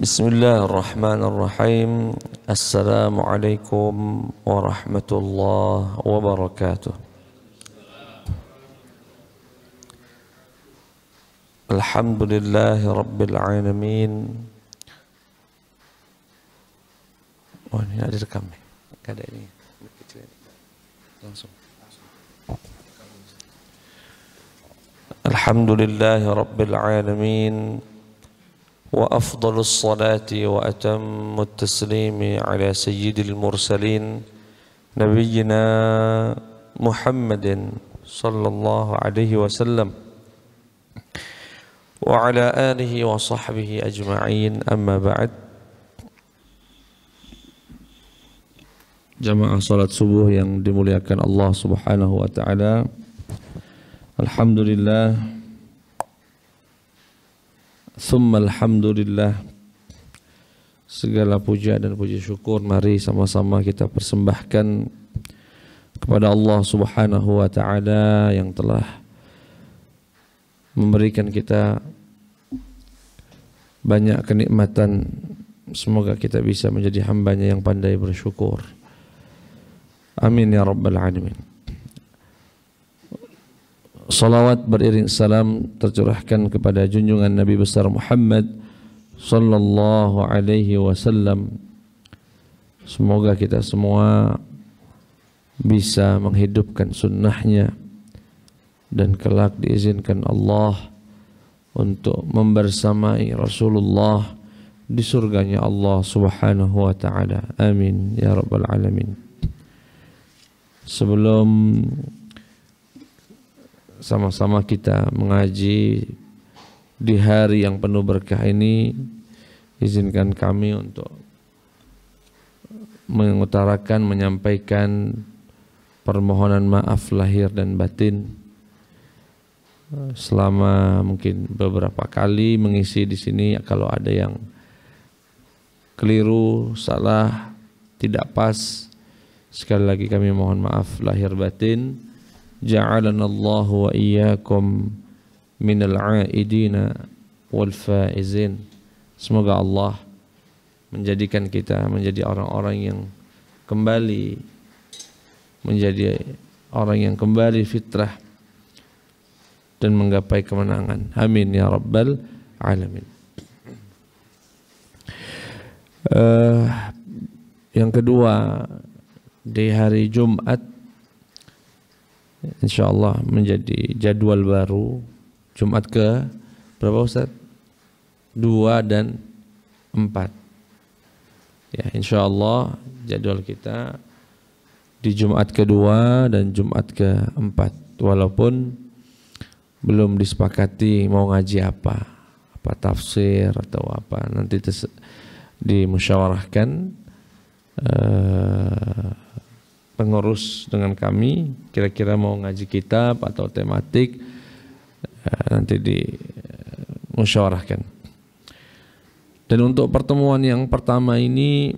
Bismillahirrahmanirrahim. Assalamualaikum warahmatullahi wabarakatuh. Alhamdulillahi rabbil alamin. Oh, ini ada rekam nih. Enggak ada ini. Langsung. Alhamdulillahi rabbil alamin. وأفضل الصلاة وأتم التسليم على سيد المرسلين نبينا محمد صلى الله عليه وسلم وعلى آله وصحبه أجمعين أما بعد. Jamaah salat subuh yang dimuliakan Allah Subhanahu wa taala. Alhamdulillah. Tsumma alhamdulillah, segala puja dan puji syukur mari sama-sama kita persembahkan kepada Allah Subhanahu wa taala yang telah memberikan kita banyak kenikmatan. Semoga kita bisa menjadi hambanya yang pandai bersyukur. Amin ya rabbal alamin. Salawat beriring salam tercurahkan kepada junjungan Nabi besar Muhammad sallallahu alaihi wasallam. Semoga kita semua bisa menghidupkan sunnahnya dan kelak diizinkan Allah untuk membersamai Rasulullah di surganya Allah Subhanahu wa taala. Amin ya rabbal alamin. Sebelum sama-sama kita mengaji di hari yang penuh berkah ini, izinkan kami untuk mengutarakan, menyampaikan permohonan maaf lahir dan batin. Selama mungkin beberapa kali mengisi di sini, kalau ada yang keliru, salah, tidak pas, sekali lagi kami mohon maaf lahir batin. Ja'alana Allahu wa iyyakum minal 'aidina wal faizin. Semoga Allah menjadikan kita menjadi orang-orang yang kembali menjadi orang yang kembali fitrah dan menggapai kemenangan. Amin ya rabbal alamin. Yang kedua, di hari Jumat insyaallah menjadi jadwal baru. Jumat ke berapa Ustaz? 2 dan 4. Ya, insyaallah jadwal kita di Jumat kedua dan Jumat ke-4. Walaupun belum disepakati mau ngaji apa tafsir atau apa, nanti dimusyawarahkan pengurus dengan kami, kira-kira mau ngaji kitab atau tematik, nanti dimusyawarahkan. Dan untuk pertemuan yang pertama ini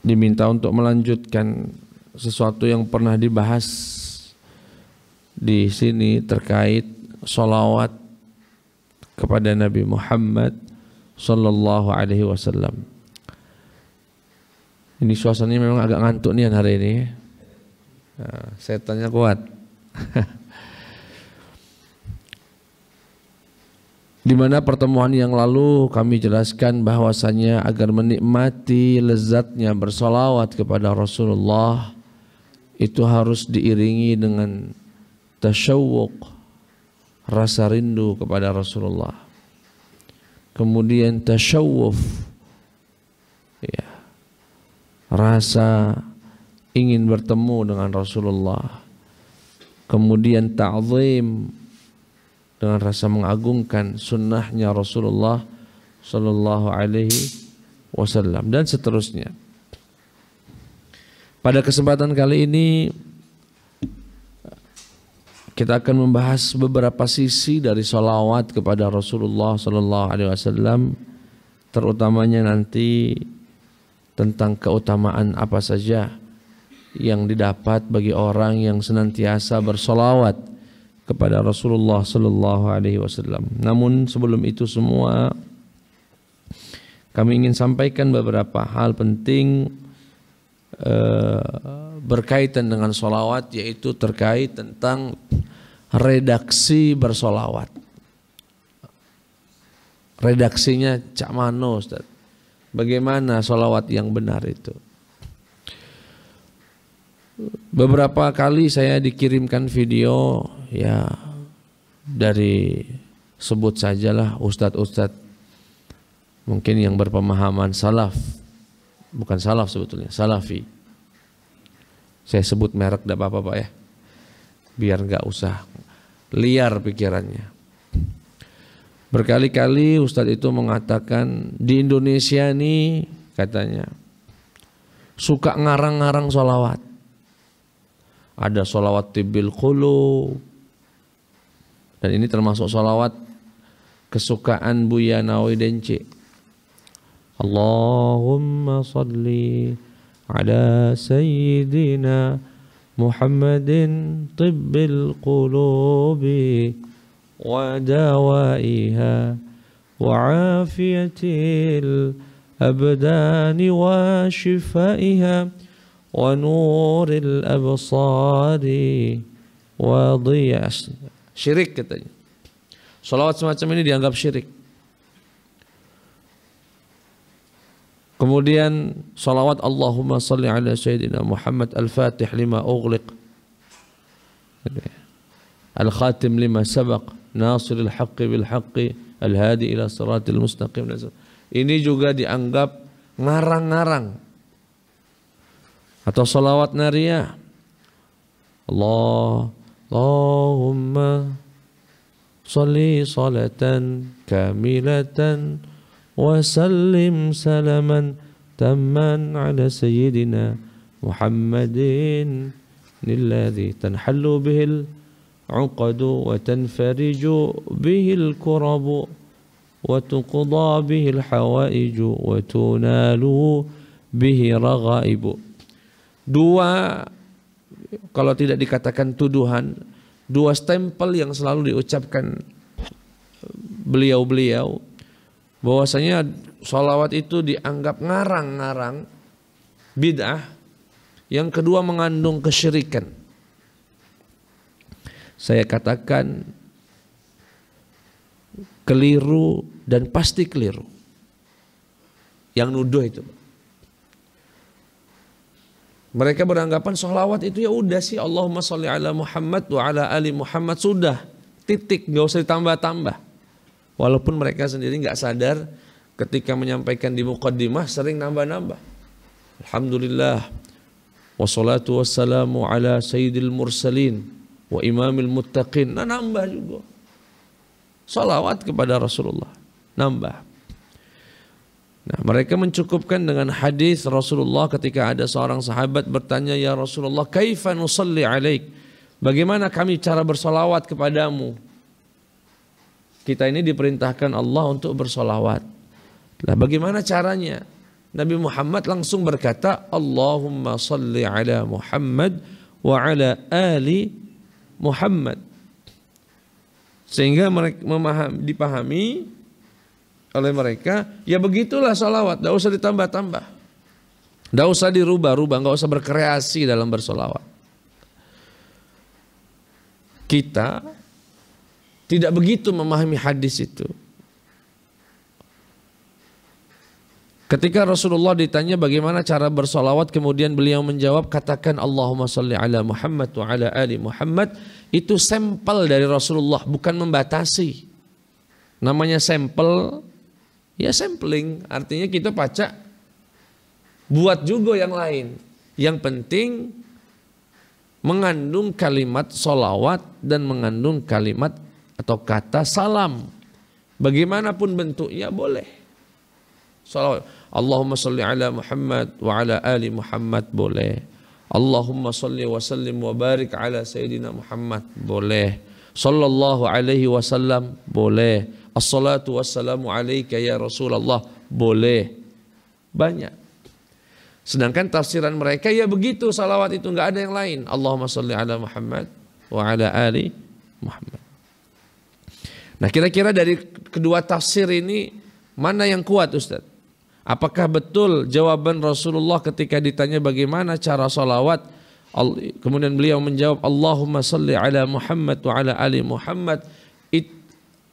diminta untuk melanjutkan sesuatu yang pernah dibahas di sini terkait sholawat kepada Nabi Muhammad sallallahu alaihi wasallam. Ini suasananya memang agak ngantuk nih hari ini. Nah, setannya kuat. Di mana pertemuan yang lalu kami jelaskan bahwasanya agar menikmati lezatnya bersolawat kepada Rasulullah itu harus diiringi dengan tasyawuq, rasa rindu kepada Rasulullah. Kemudian tasyawuf, ya, rasa ingin bertemu dengan Rasulullah. Kemudian ta'zim, dengan rasa mengagungkan sunnahnya Rasulullah sallallahu alaihi wasallam, dan seterusnya. Pada kesempatan kali ini kita akan membahas beberapa sisi dari sholawat kepada Rasulullah sallallahu alaihi wasallam, terutamanya nanti tentang keutamaan apa saja yang didapat bagi orang yang senantiasa bersolawat kepada Rasulullah sallallahu alaihi wasallam. Namun sebelum itu semua kami ingin sampaikan beberapa hal penting berkaitan dengan sholawat, yaitu terkait tentang redaksi bersolawat. Redaksinya cak mano Ustaz? Bagaimana sholawat yang benar itu? Beberapa kali saya dikirimkan video ya dari sebut sajalah ustadz-ustadz mungkin yang berpemahaman salaf, bukan salaf sebetulnya, salafi. Saya sebut merek tidak apa-apa Pak ya, biar nggak usah liar pikirannya. Berkali-kali ustadz itu mengatakan di Indonesia nih katanya suka ngarang-ngarang sholawat. Ada sholawat tibbil qulub, dan ini termasuk sholawat kesukaan Buya Nawawi Dence. Allahumma salli ala sayyidina Muhammadin tibbil qulubi wa dawaiha wa afiyatil abdani wa shifaiha wa nuril absari wa dhiyas. Syirik katanya. Salawat semacam ini dianggap syirik. Kemudian salawat Allahumma salli ala sayyidina Muhammad al-Fatih lima ughliq, al-khatim lima sabaq, nasiril haqqi bil haqqi, al-hadi ila siratil mustaqim. Ini juga dianggap ngarang-ngarang. Atau salawat nariyah, Allahumma salli salatan kamilatan wa sallim salaman tamman ala sayyidina Muhammadin alladhi tanhallu bihil uqadu wa tanfariju bihil kurabu wa tuqda bihil hawaiju wa tunalu bihi raghaibu. Dua, kalau tidak dikatakan tuduhan, dua stempel yang selalu diucapkan beliau-beliau, bahwasanya sholawat itu dianggap ngarang-ngarang, bid'ah. Yang kedua mengandung kesyirikan. Saya katakan keliru dan pasti keliru yang nuduh itu. Mereka beranggapan sholawat itu ya udah sih, Allahumma sholli ala Muhammad wa ala ali Muhammad, sudah, titik, nggak usah ditambah-tambah. Walaupun mereka sendiri nggak sadar ketika menyampaikan di muqaddimah sering nambah-nambah. Alhamdulillah wassalatu wassalamu ala sayyidil mursalin wa imamil muttaqin. Nah, nambah juga. Sholawat kepada Rasulullah, nambah. Nah, mereka mencukupkan dengan hadis Rasulullah ketika ada seorang sahabat bertanya, ya Rasulullah, kaifa nusalli alaik? Bagaimana kami cara bersolawat kepadamu? Kita ini diperintahkan Allah untuk bersolawat. Nah, bagaimana caranya? Nabi Muhammad langsung berkata, Allahumma salli ala Muhammad wa ala ali Muhammad. Sehingga mereka dipahami oleh mereka, ya begitulah salawat, tidak usah ditambah-tambah, tidak usah dirubah-rubah, nggak usah berkreasi dalam bersolawat. Kita tidak begitu memahami hadis itu. Ketika Rasulullah ditanya bagaimana cara bersolawat, kemudian beliau menjawab, katakan Allahumma salli ala Muhammad wa ala ali Muhammad. Itu sampel dari Rasulullah, bukan membatasi. Namanya sampel, ya sampling, artinya kita baca, buat juga yang lain. Yang penting mengandung kalimat solawat dan mengandung kalimat atau kata salam. Bagaimanapun bentuknya boleh. Salawat. Allahumma salli ala Muhammad wa ala ali Muhammad boleh. Allahumma salli wa sallim wa barik ala Sayyidina Muhammad boleh. Sallallahu alaihi wasallam boleh. Assalatu wassalamu alaika ya Rasulullah boleh. Banyak. Sedangkan tafsiran mereka ya begitu, salawat itu enggak ada yang lain. Allahumma salli ala Muhammad wa ala ali Muhammad. Nah, kira-kira dari kedua tafsir ini mana yang kuat, Ustaz? Apakah betul jawaban Rasulullah ketika ditanya bagaimana cara salawat, kemudian beliau menjawab Allahumma salli ala Muhammad wa ala ali Muhammad,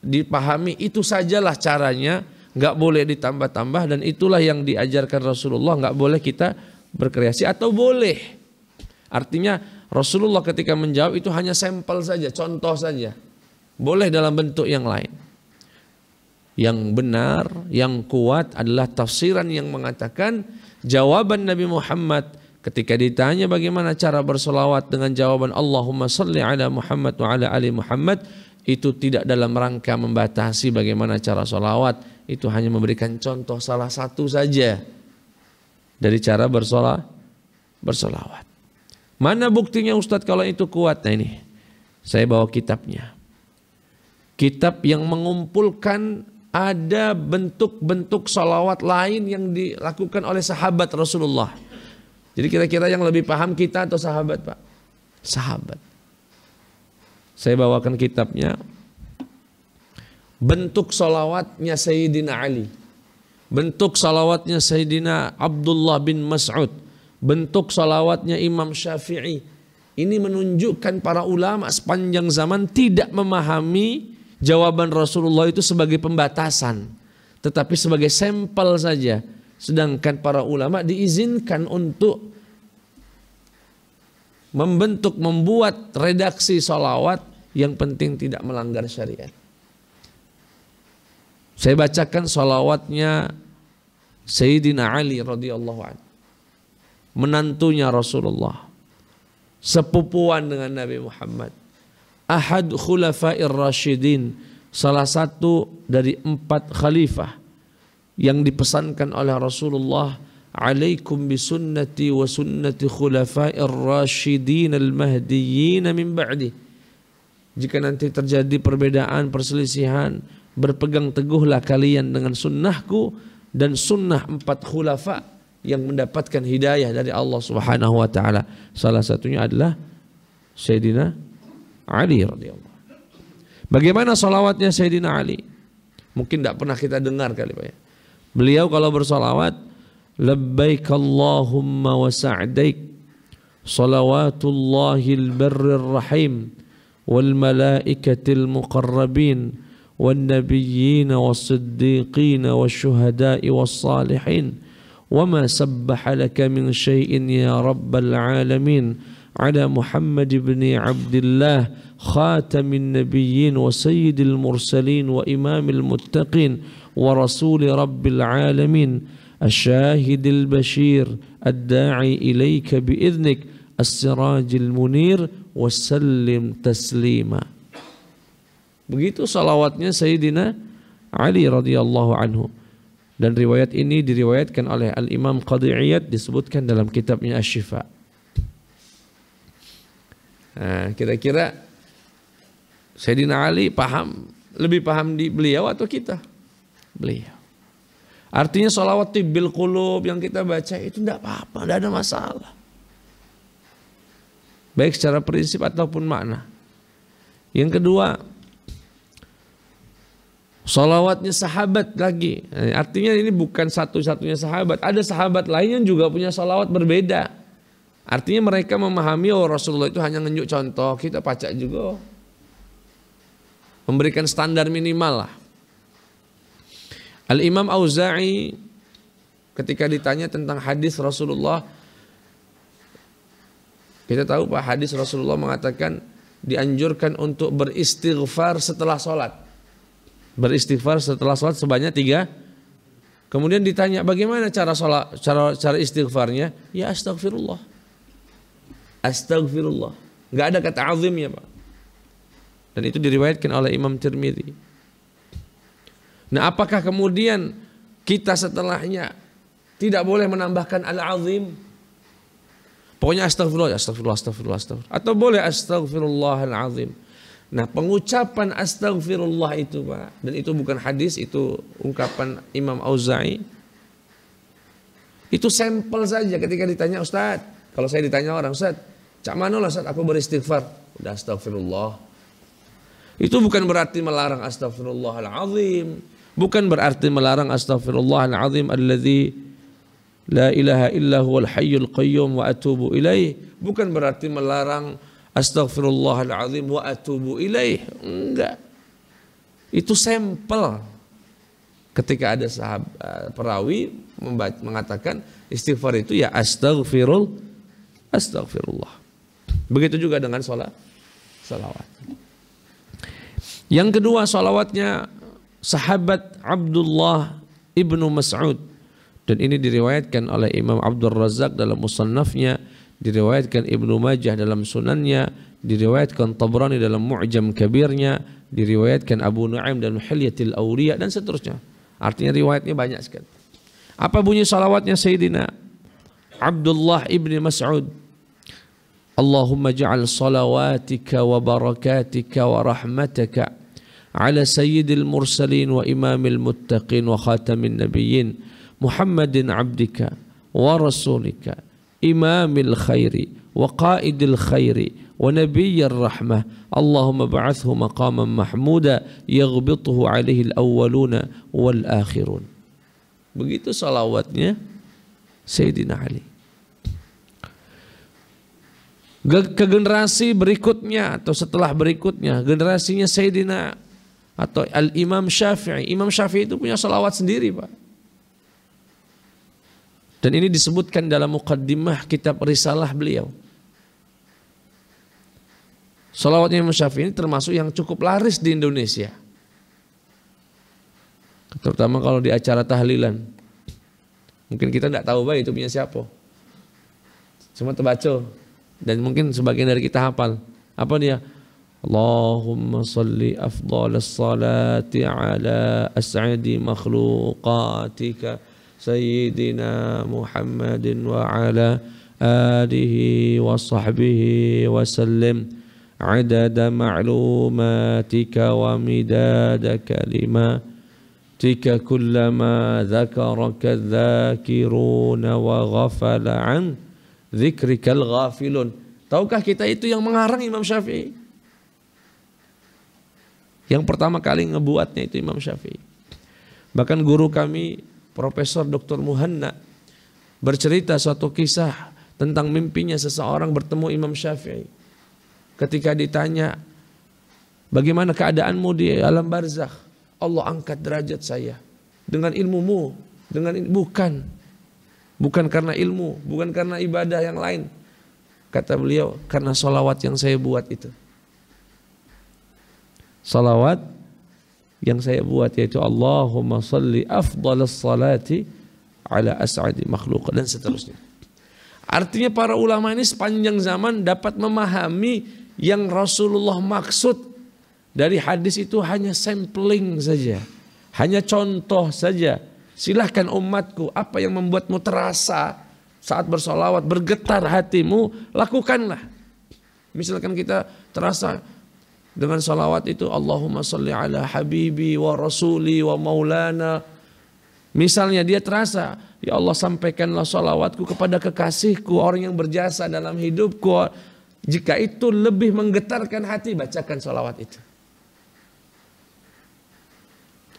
dipahami itu sajalah caranya, nggak boleh ditambah-tambah, dan itulah yang diajarkan Rasulullah, nggak boleh kita berkreasi, atau boleh. Artinya Rasulullah ketika menjawab itu hanya sampel saja, contoh saja. Boleh dalam bentuk yang lain. Yang benar, yang kuat adalah tafsiran yang mengatakan jawaban Nabi Muhammad ketika ditanya bagaimana cara bersolawat dengan jawaban Allahumma salli ala Muhammad wa ala ali Muhammad, itu tidak dalam rangka membatasi bagaimana cara solawat. Itu hanya memberikan contoh salah satu saja dari cara bersolawat. Mana buktinya Ustadz kalau itu kuat? Nah ini, saya bawa kitabnya. Kitab yang mengumpulkan ada bentuk-bentuk salawat lain yang dilakukan oleh sahabat Rasulullah. Jadi kira-kira yang lebih paham kita atau sahabat, Pak? Sahabat. Saya bawakan kitabnya. Bentuk salawatnya Sayyidina Ali. Bentuk salawatnya Sayyidina Abdullah bin Mas'ud. Bentuk salawatnya Imam Syafi'i. Ini menunjukkan para ulama sepanjang zaman tidak memahami jawaban Rasulullah itu sebagai pembatasan, tetapi sebagai sampel saja. Sedangkan para ulama diizinkan untuk membuat redaksi salawat yang penting tidak melanggar syariat. Saya bacakan salawatnya Sayyidina Ali radhiyallahu anhu, menantunya Rasulullah, sepupuan dengan Nabi Muhammad, ahad khulafair rasyidin, salah satu dari 4 khalifah yang dipesankan oleh Rasulullah, alaikum bisunnati wa sunnati khulafair rasyidin al-mahdiyyin min ba'di. Jika nanti terjadi perbedaan, perselisihan, berpegang teguhlah kalian dengan sunnahku dan sunnah 4 khulafa yang mendapatkan hidayah dari Allah Subhanahu wa taala. Salah satunya adalah Sayyidina Ali radhiyallahu. Bagaimana salawatnya Sayyidina Ali? Mungkin tidak pernah kita dengar kali Pak ya. Beliau kalau bersalawat, labbaik Allahumma wa sa'daik, salawatullahil barrir rahim, wal malaikatil muqarrabin, wan nabiyyin was siddiqin wasyuhada'i was salihin, wama sabbaha laka min syai'in ya rabbal alamin, ala Muhammad ibn Abdullah khatamin nabiyyin wa sayyidil mursalin wa imamil muttaqin wa rasul rabbil alamin asyahidil bashir ad-da'i ilaika bi'idhnik as-sirajil munir wassallim taslima. Begitu salawatnya Sayyidina Ali radhiyallahu anhu. Dan riwayat ini diriwayatkan oleh Al-Imam Qadhi Iyad, disebutkan dalam kitabnya Asy-Syifa. Nah, kira-kira Sayyidina Ali lebih paham di beliau atau kita? Beliau. Artinya sholawat tibbil qulub yang kita baca itu tidak apa-apa, tidak ada masalah. Baik secara prinsip ataupun makna. Yang kedua, sholawatnya sahabat lagi. Artinya ini bukan satu-satunya sahabat. Ada sahabat lain yang juga punya sholawat berbeda. Artinya mereka memahami Rasulullah itu hanya nunjuk contoh, kita baca juga. Memberikan standar minimal lah. Al-Imam Auza'i ketika ditanya tentang hadis Rasulullah, kita tahu Pak, hadis Rasulullah mengatakan dianjurkan untuk beristighfar setelah sholat. Beristighfar setelah sholat sebanyak 3. Kemudian ditanya bagaimana cara istighfarnya? Ya astagfirullah. Astagfirullah. Enggak ada kata azim ya Pak. Dan itu diriwayatkan oleh Imam Tirmidzi. Nah, apakah kemudian kita setelahnya tidak boleh menambahkan al-azim? Pokoknya astagfirullah, astagfirullah, astagfirullah, astagfirullah. Atau boleh astagfirullahal azim. Nah, pengucapan astagfirullah itu Pak, dan itu bukan hadis, itu ungkapan Imam Auza'i. Itu sampel saja ketika ditanya Ustaz. Kalau saya ditanya orang, Ustaz, cak mana lah Ustaz aku beristighfar? Udah astagfirullah. Itu bukan berarti melarang astaghfirullahalazim, bukan berarti melarang astaghfirullahalazim alladzi la ilaha illa huwal hayyul qayyum wa atubu ilaih, bukan berarti melarang astaghfirullahalazim wa atubu ilaih. Enggak. Itu sampel. Ketika ada perawi mengatakan istighfar itu ya astagfirullah. Begitu juga dengan salawat. Yang kedua, salawatnya sahabat Abdullah ibnu Mas'ud, dan ini diriwayatkan oleh Imam Abdul Razak dalam Musannafnya, diriwayatkan Ibnu Majah dalam Sunannya, diriwayatkan Tabrani dalam Mu'jam Kabirnya, diriwayatkan Abu Nu'aim dalam Hilyatil Awliya, dan seterusnya. Artinya riwayatnya banyak sekali. Apa bunyi salawatnya Sayyidina Abdullah ibni Mas'ud? Allahumma ja'al salawatika wa barakatika wa rahmataka ala sayyidil mursalin wa imamil muttaqin wa khatamin nabiyyin Muhammadin abdika wa rasulika imamil khairi wa qaidil khairi wa nabiyyir rahmah Allahumma ba'athhu maqaman mahmuda yaghbituhu alaihi al-awwaluna wal akhirun. Begitu salawatnya Sayyidina Ali. Ke generasi berikutnya atau setelah berikutnya, generasinya Sayyidina atau Al-Imam Syafi'i. Imam Syafi'i itu punya salawat sendiri, Pak. Dan ini disebutkan dalam muqaddimah kitab risalah beliau. Salawatnya Imam Syafi'i ini termasuk yang cukup laris di Indonesia. Terutama kalau di acara tahlilan. Mungkin kita tidak tahu baik itu punya siapa. Cuma terbaca. Dan mungkin sebagian dari kita hafal. Apa dia? Allahumma salli afdalas salati ala as'adi makhluqatika Sayyidina Muhammadin wa ala alihi wa sahbihi wa sallim adada ma'lumatika wa midada kalimatika kullama dhakaraka dhakiruna wa ghafala an dzikrikal ghafilun. Tahukah kita itu yang mengarang Imam Syafi'i? Yang pertama kali ngebuatnya itu Imam Syafi'i. Bahkan guru kami Profesor Dr. Muhanna bercerita suatu kisah tentang mimpinya seseorang bertemu Imam Syafi'i. Ketika ditanya, bagaimana keadaanmu di alam barzakh? Allah angkat derajat saya dengan ilmumu, bukan karena ilmu, bukan karena ibadah yang lain. Kata beliau, karena salawat yang saya buat itu. Salawat yang saya buat yaitu Allahumma salli afdalas salati ala as'adi makhluq, dan seterusnya. Artinya para ulama ini sepanjang zaman dapat memahami yang Rasulullah maksud dari hadis itu hanya sampling saja, hanya contoh saja. Silahkan umatku, apa yang membuatmu terasa saat bersolawat, bergetar hatimu, lakukanlah. Misalkan kita terasa dengan salawat itu, Allahumma salli ala habibi wa rasuli wa maulana. Misalnya dia terasa, ya Allah sampaikanlah salawatku kepada kekasihku, orang yang berjasa dalam hidupku. Jika itu lebih menggetarkan hati, bacakan salawat itu.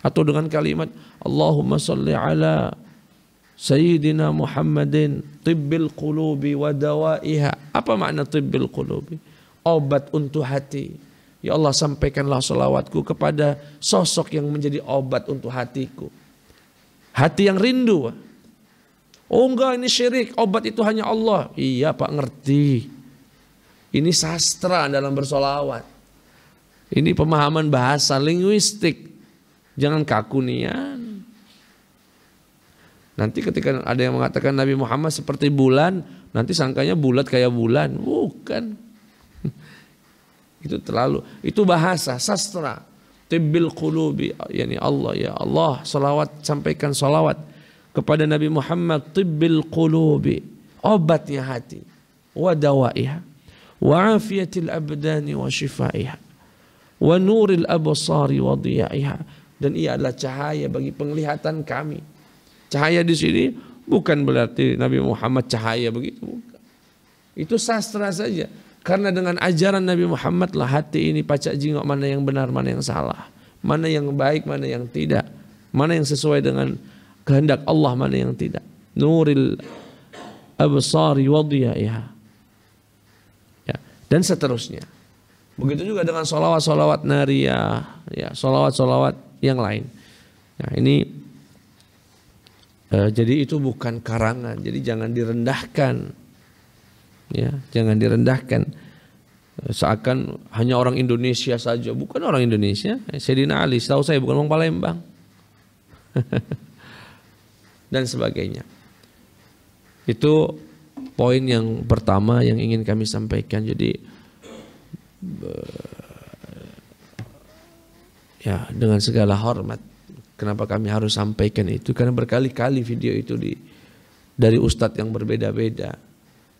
Atau dengan kalimat Allahumma salli ala Sayyidina Muhammadin tibbil qulubi wa dawaiha. Apa makna tibbil qulubi? Obat untuk hati. Ya Allah sampaikanlah salawatku kepada sosok yang menjadi obat untuk hatiku. Hati yang rindu. Oh enggak, ini syirik, obat itu hanya Allah. Iya Pak, ngerti. Ini sastra dalam bersolawat. Ini pemahaman bahasa linguistik. Jangan kaku nian. Nanti ketika ada yang mengatakan Nabi Muhammad seperti bulan, nanti sangkanya bulat kayak bulan. Bukan. Itu terlalu. Itu bahasa sastra. Tibbil qulubi, yani Allah, ya Allah, salawat, sampaikan salawat kepada Nabi Muhammad. Tibbil qulubi, obatnya hati. Wa dawaiha, wa afiyatil abdani wa shifaiha, wa nuril absari wa diyaiha. Dan ia adalah cahaya bagi penglihatan kami. Cahaya di sini bukan berarti Nabi Muhammad cahaya begitu. Bukan. Itu sastra saja. Karena dengan ajaran Nabi Muhammad lah hati ini pacak jingok mana yang benar, mana yang salah, mana yang baik, mana yang tidak, mana yang sesuai dengan kehendak Allah, mana yang tidak. Nuril absari wa dhiyaiha. Ya, dan seterusnya. Begitu juga dengan solawat-solawat nariyah, ya, solawat-solawat yang lain. Nah, ini jadi itu bukan karangan, jadi jangan direndahkan, ya, jangan direndahkan. Seakan hanya orang Indonesia saja, bukan orang Indonesia. Sayyidina Ali, setahu saya bukan orang Palembang, dan sebagainya. Itu poin yang pertama yang ingin kami sampaikan. Jadi ya, dengan segala hormat, kenapa kami harus sampaikan itu? Karena berkali-kali video itu dari ustadz yang berbeda-beda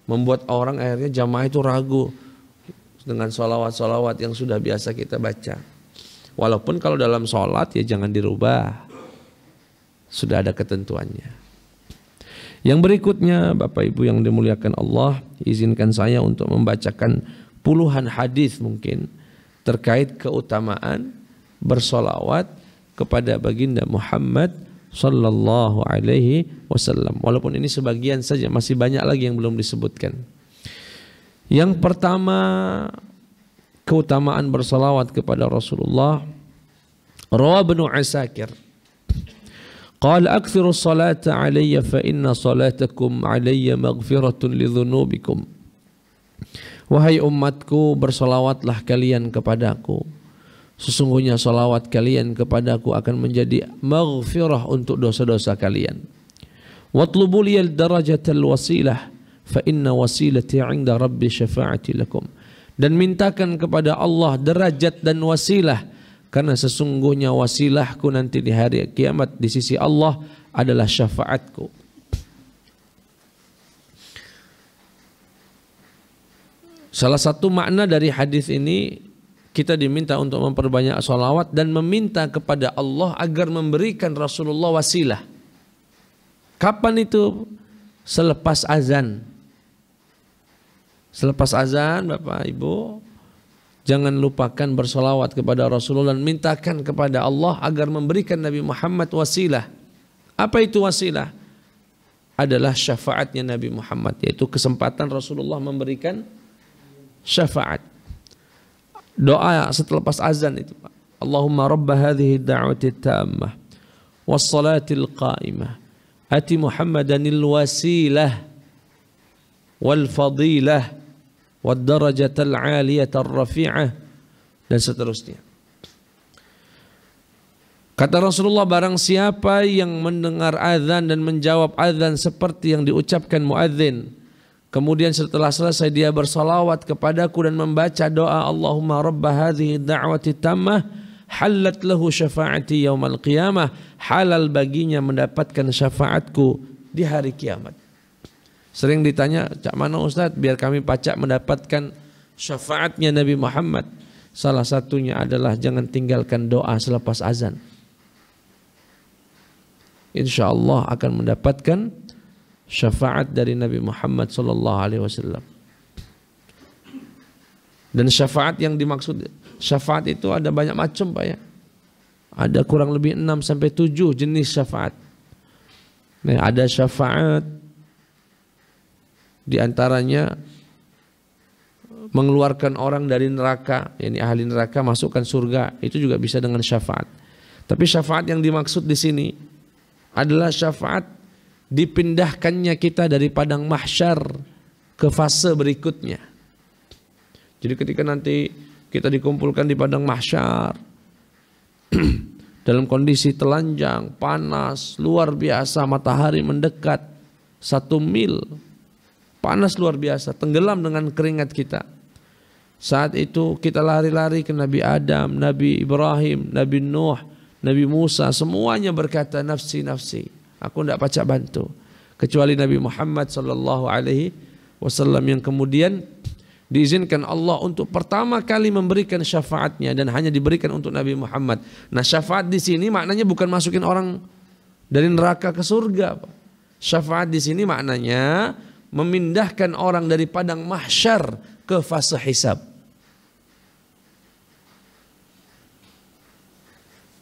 membuat orang akhirnya jamaah itu ragu dengan solawat-solawat yang sudah biasa kita baca. Walaupun kalau dalam sholat ya jangan dirubah, sudah ada ketentuannya. Yang berikutnya, Bapak Ibu yang dimuliakan Allah, izinkan saya untuk membacakan puluhan hadis mungkin terkait keutamaan bersolawat kepada baginda Muhammad sallallahu alaihi wasallam. Walaupun ini sebagian saja, masih banyak lagi yang belum disebutkan. Yang pertama, keutamaan bersolawat kepada Rasulullah. Rawa Ibnu Asakir, qala akthiru salata alayya fa inna salatakum alayya maghfiratun lidhunubikum. Wahai umatku, bersolawatlah kalian kepadaku. Sesungguhnya solawat kalian kepadaku akan menjadi maghfirah untuk dosa-dosa kalian. Watlubu liyal darajatal wasilah fa inna wasilati 'inda rabbi syafa'ati lakum. Dan mintakan kepada Allah derajat dan wasilah, karena sesungguhnya wasilahku nanti di hari kiamat di sisi Allah adalah syafaatku. Salah satu makna dari hadis ini, kita diminta untuk memperbanyak salawat dan meminta kepada Allah agar memberikan Rasulullah wasilah. Kapan itu? Selepas azan. Selepas azan, Bapak Ibu, jangan lupakan bersolawat kepada Rasulullah dan mintakan kepada Allah agar memberikan Nabi Muhammad wasilah. Apa itu wasilah? Adalah syafaatnya Nabi Muhammad, yaitu kesempatan Rasulullah memberikan syafaat. Doa selepas azan itu, Allahumma rabba hadhihi da'wati tammah wassalatil qa'imah ati Muhammadanil wasilah wal fadilah wad darajatal 'aliyatar rafi'ah, dan seterusnya. Kata Rasulullah, barang siapa yang mendengar azan dan menjawab azan seperti yang diucapkan muadzin, kemudian setelah selesai dia bersalawat kepadaku dan membaca doa Allahumma rabba hadhihi da'wati tammah halat lahu syafaati yaumal qiyamah, halal baginya mendapatkan syafaatku di hari kiamat. Sering ditanya, cak mana Ustaz biar kami pacak mendapatkan syafaatnya Nabi Muhammad? Salah satunya adalah jangan tinggalkan doa selepas azan. Insya Allah akan mendapatkan syafaat dari Nabi Muhammad sallallahu alaihi wasallam. Dan syafaat yang dimaksud, syafaat itu ada banyak macam Pak ya. Ada kurang lebih 6 sampai 7 jenis syafaat. Nah, ada syafaat di antaranya mengeluarkan orang dari neraka, yakni ahli neraka masukkan surga, itu juga bisa dengan syafaat. Tapi syafaat yang dimaksud di sini adalah syafaat dipindahkannya kita dari padang mahsyar ke fase berikutnya. Jadi ketika nanti kita dikumpulkan di padang mahsyar dalam kondisi telanjang, panas, luar biasa, matahari mendekat 1 mil, panas luar biasa, tenggelam dengan keringat kita. Saat itu kita lari-lari ke Nabi Adam, Nabi Ibrahim, Nabi Nuh, Nabi Musa, semuanya berkata nafsi nafsi, aku tidak pacak bantu, kecuali Nabi Muhammad sallallahu alaihi wasallam yang kemudian diizinkan Allah untuk pertama kali memberikan syafaatnya, dan hanya diberikan untuk Nabi Muhammad. Nah, syafaat di sini maknanya bukan masukin orang dari neraka ke surga. Syafaat di sini maknanya memindahkan orang dari padang mahsyar ke fase hisab.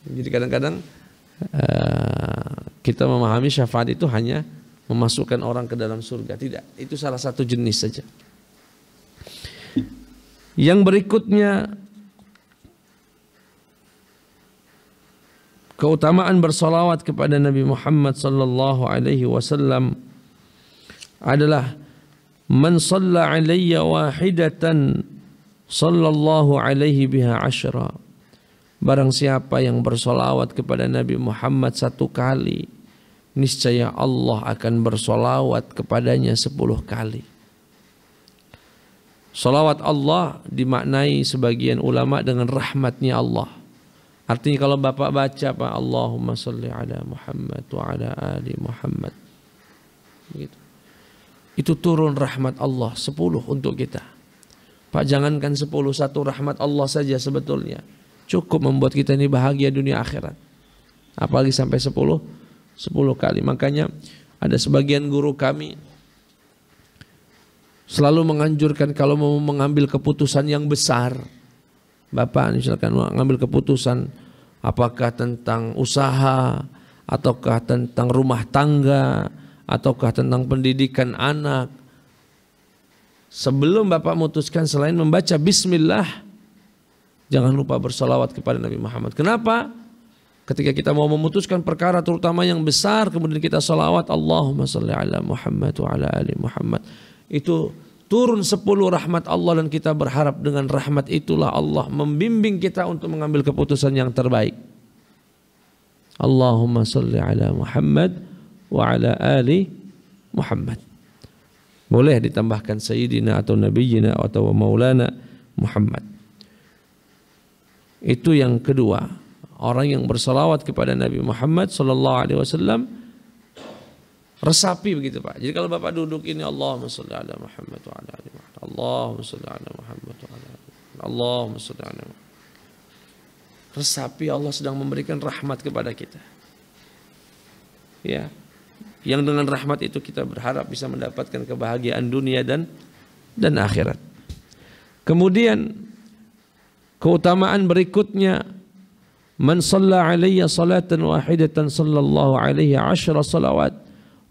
Jadi kadang-kadang kita memahami syafaat itu hanya memasukkan orang ke dalam surga. Tidak, itu salah satu jenis saja. Yang berikutnya, keutamaan bersolawat kepada Nabi Muhammad sallallahu alaihi wasallam adalah man shalla alayya wahidatan sallallahu alaihi biha asyra. Barang siapa yang bersolawat kepada Nabi Muhammad satu kali, niscaya Allah akan bersolawat kepadanya 10 kali. Solawat Allah dimaknai sebagian ulama dengan rahmatnya Allah. Artinya kalau Bapak baca Pak, Allahumma salli ala Muhammad wa ala ali Muhammad, begitu, itu turun rahmat Allah 10 untuk kita. Pak, jangankan 10, satu rahmat Allah saja sebetulnya cukup membuat kita ini bahagia dunia akhirat. Apalagi sampai 10 kali. Makanya ada sebagian guru kami selalu menganjurkan kalau mau mengambil keputusan yang besar, Bapak misalkan mengambil keputusan apakah tentang usaha, ataukah tentang rumah tangga, ataukah tentang pendidikan anak, sebelum Bapak memutuskan selain membaca bismillah, jangan lupa bersalawat kepada Nabi Muhammad. Kenapa? Ketika kita mau memutuskan perkara terutama yang besar, kemudian kita salawat Allahumma salli ala Muhammad wa ala ali Muhammad, itu turun 10 rahmat Allah, dan kita berharap dengan rahmat itulah Allah membimbing kita untuk mengambil keputusan yang terbaik. Allahumma salli ala Muhammad wa ala ali Muhammad. Boleh ditambahkan Sayyidina atau Nabiyina atau Maulana Muhammad. Itu yang kedua, orang yang bersalawat kepada Nabi Muhammad sallallahu alaihi wasallam resapi begitu Pak. Jadi kalau Bapak duduk ini Allahumma shalli ala Muhammad wa ala ali Muhammad, Allahumma shalli ala Muhammad wa ala ali Muhammad, Allahumma shalli ala Muhammad, resapi Allah sedang memberikan rahmat kepada kita. Ya, yang dengan rahmat itu kita berharap bisa mendapatkan kebahagiaan dunia dan akhirat. Kemudian keutamaan berikutnya, man shalla alayya salatan wahidatan sallallahu alaihi 10 salawat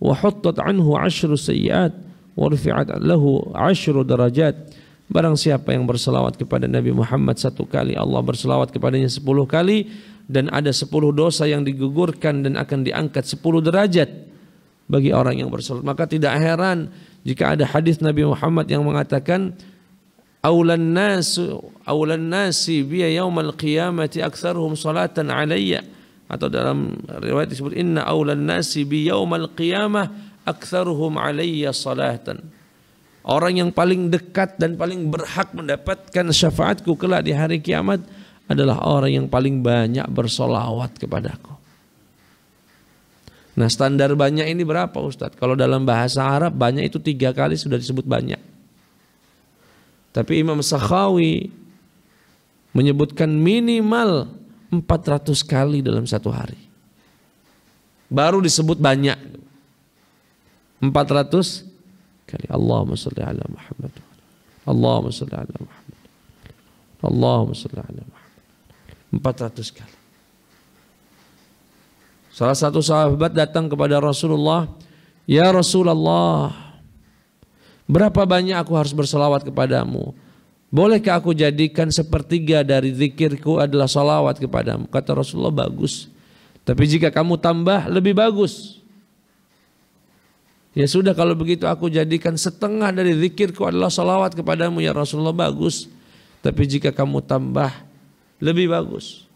wa huttat anhu 10 sayyiat wa rufi'at lahu 10 darajat. Barang siapa yang berselawat kepada Nabi Muhammad satu kali, Allah berselawat kepadanya 10 kali, dan ada 10 dosa yang digugurkan dan akan diangkat 10 derajat bagi orang yang berselawat. Maka tidak heran jika ada hadis Nabi Muhammad yang mengatakan Aulan nasi biya yaumal qiyamati aktsaruhum salatan alayya, atau dalam riwayat disebut inna aulan nasi bi yaumal qiyamah aktsaruhum alayya salatan. Orang yang paling dekat dan paling berhak mendapatkan syafaatku kelak di hari kiamat adalah orang yang paling banyak bersolawat kepadaku. Nah, standar banyak ini berapa Ustadz? Kalau dalam bahasa Arab banyak itu 3 kali sudah disebut banyak. Tapi Imam Sakhawi menyebutkan minimal 400 kali dalam satu hari. Baru disebut banyak. 400 kali. Allahumma salli ala Muhammad. Allahumma salli ala Muhammad. Allahumma salli ala Muhammad. 400 kali. Salah satu sahabat datang kepada Rasulullah, "Ya Rasulullah, berapa banyak aku harus bersalawat kepadamu? Bolehkah aku jadikan 1/3 dari zikirku adalah salawat kepadamu?" Kata Rasulullah, "Bagus. Tapi jika kamu tambah lebih bagus." "Ya sudah, kalau begitu aku jadikan 1/2 dari zikirku adalah salawat kepadamu ya Rasulullah." "Bagus. Tapi jika kamu tambah lebih bagus."